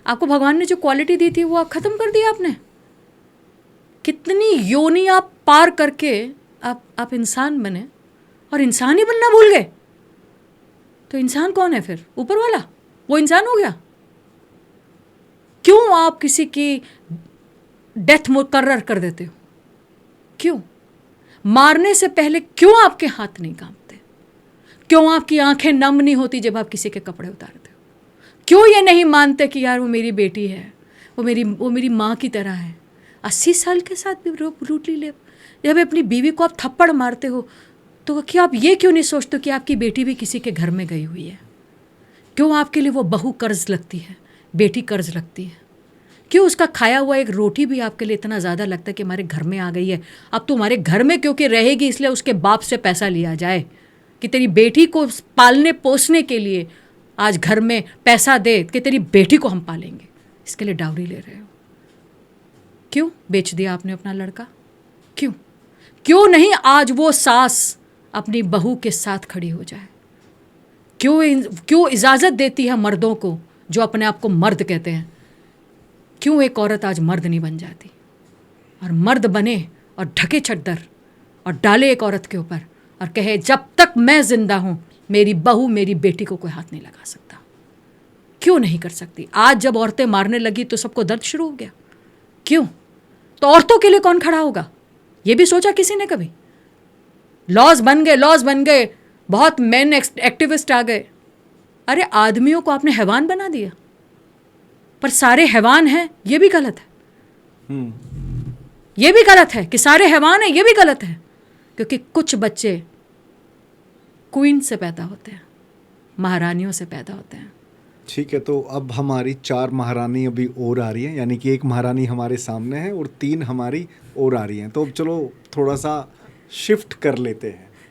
आपको भगवान ने जो क्वालिटी दी थी वो आप ख़त्म कर दिया आपने। कितनी योनि आप पार करके आप इंसान बने और इंसान ही बनना भूल गए। तो इंसान कौन है फिर? ऊपर वाला, वो इंसान हो गया। क्यों आप किसी की डेथ मुकर्रर कर देते हो? क्यों? मारने से पहले क्यों आपके हाथ नहीं कांपते? क्यों आपकी आंखें नम नहीं होती जब आप किसी के कपड़े उतारते हो? क्यों ये नहीं मानते कि यार वो मेरी बेटी है, वो मेरी माँ की तरह है? 80 साल के साथ भी ब्रूटली ले, जब अपनी बीवी को आप थप्पड़ मारते हो तो क्या आप ये क्यों नहीं सोचते कि आपकी बेटी भी किसी के घर में गई हुई है? क्यों आपके लिए वो बहू कर्ज लगती है, बेटी कर्ज लगती है? क्यों उसका खाया हुआ एक रोटी भी आपके लिए इतना ज़्यादा लगता है कि हमारे घर में आ गई है? अब तो हमारे घर में क्योंकि रहेगी इसलिए उसके बाप से पैसा लिया जाए कि तेरी बेटी को पालने पोसने के लिए आज घर में पैसा दे कि तेरी बेटी को हम पालेंगे, इसके लिए डाउरी ले रहे हो। क्यों बेच दिया आपने अपना लड़का? क्यों नहीं आज वो सास अपनी बहू के साथ खड़ी हो जाए? क्यों इजाज़त देती है मर्दों को जो अपने आप को मर्द कहते हैं? क्यों एक औरत आज मर्द नहीं बन जाती और मर्द बने और ढके चद्दर और डाले एक औरत के ऊपर और कहे जब तक मैं जिंदा हूँ मेरी बहू मेरी बेटी को कोई हाथ नहीं लगा सकता? क्यों नहीं कर सकती? आज जब औरतें मारने लगी तो सबको दर्द शुरू हो गया। क्यों? तो औरतों के लिए कौन खड़ा होगा? ये भी सोचा किसी ने कभी? लॉज बन गए, बहुत मेन एक्टिविस्ट आ गए। अरे आदमियों को आपने हैवान बना दिया, पर सारे हैवान हैं ये भी गलत है। ये भी गलत है कि सारे हैवान हैं, ये भी गलत है, क्योंकि कुछ बच्चे क्वीन से पैदा होते हैं, महारानियों से पैदा होते हैं। ठीक है, तो अब हमारी 4 महारानी अभी और आ रही हैं, यानी कि 1 महारानी हमारे सामने है और 3 हमारी और आ रही हैं। तो अब चलो थोड़ा सा शिफ्ट कर लेते हैं।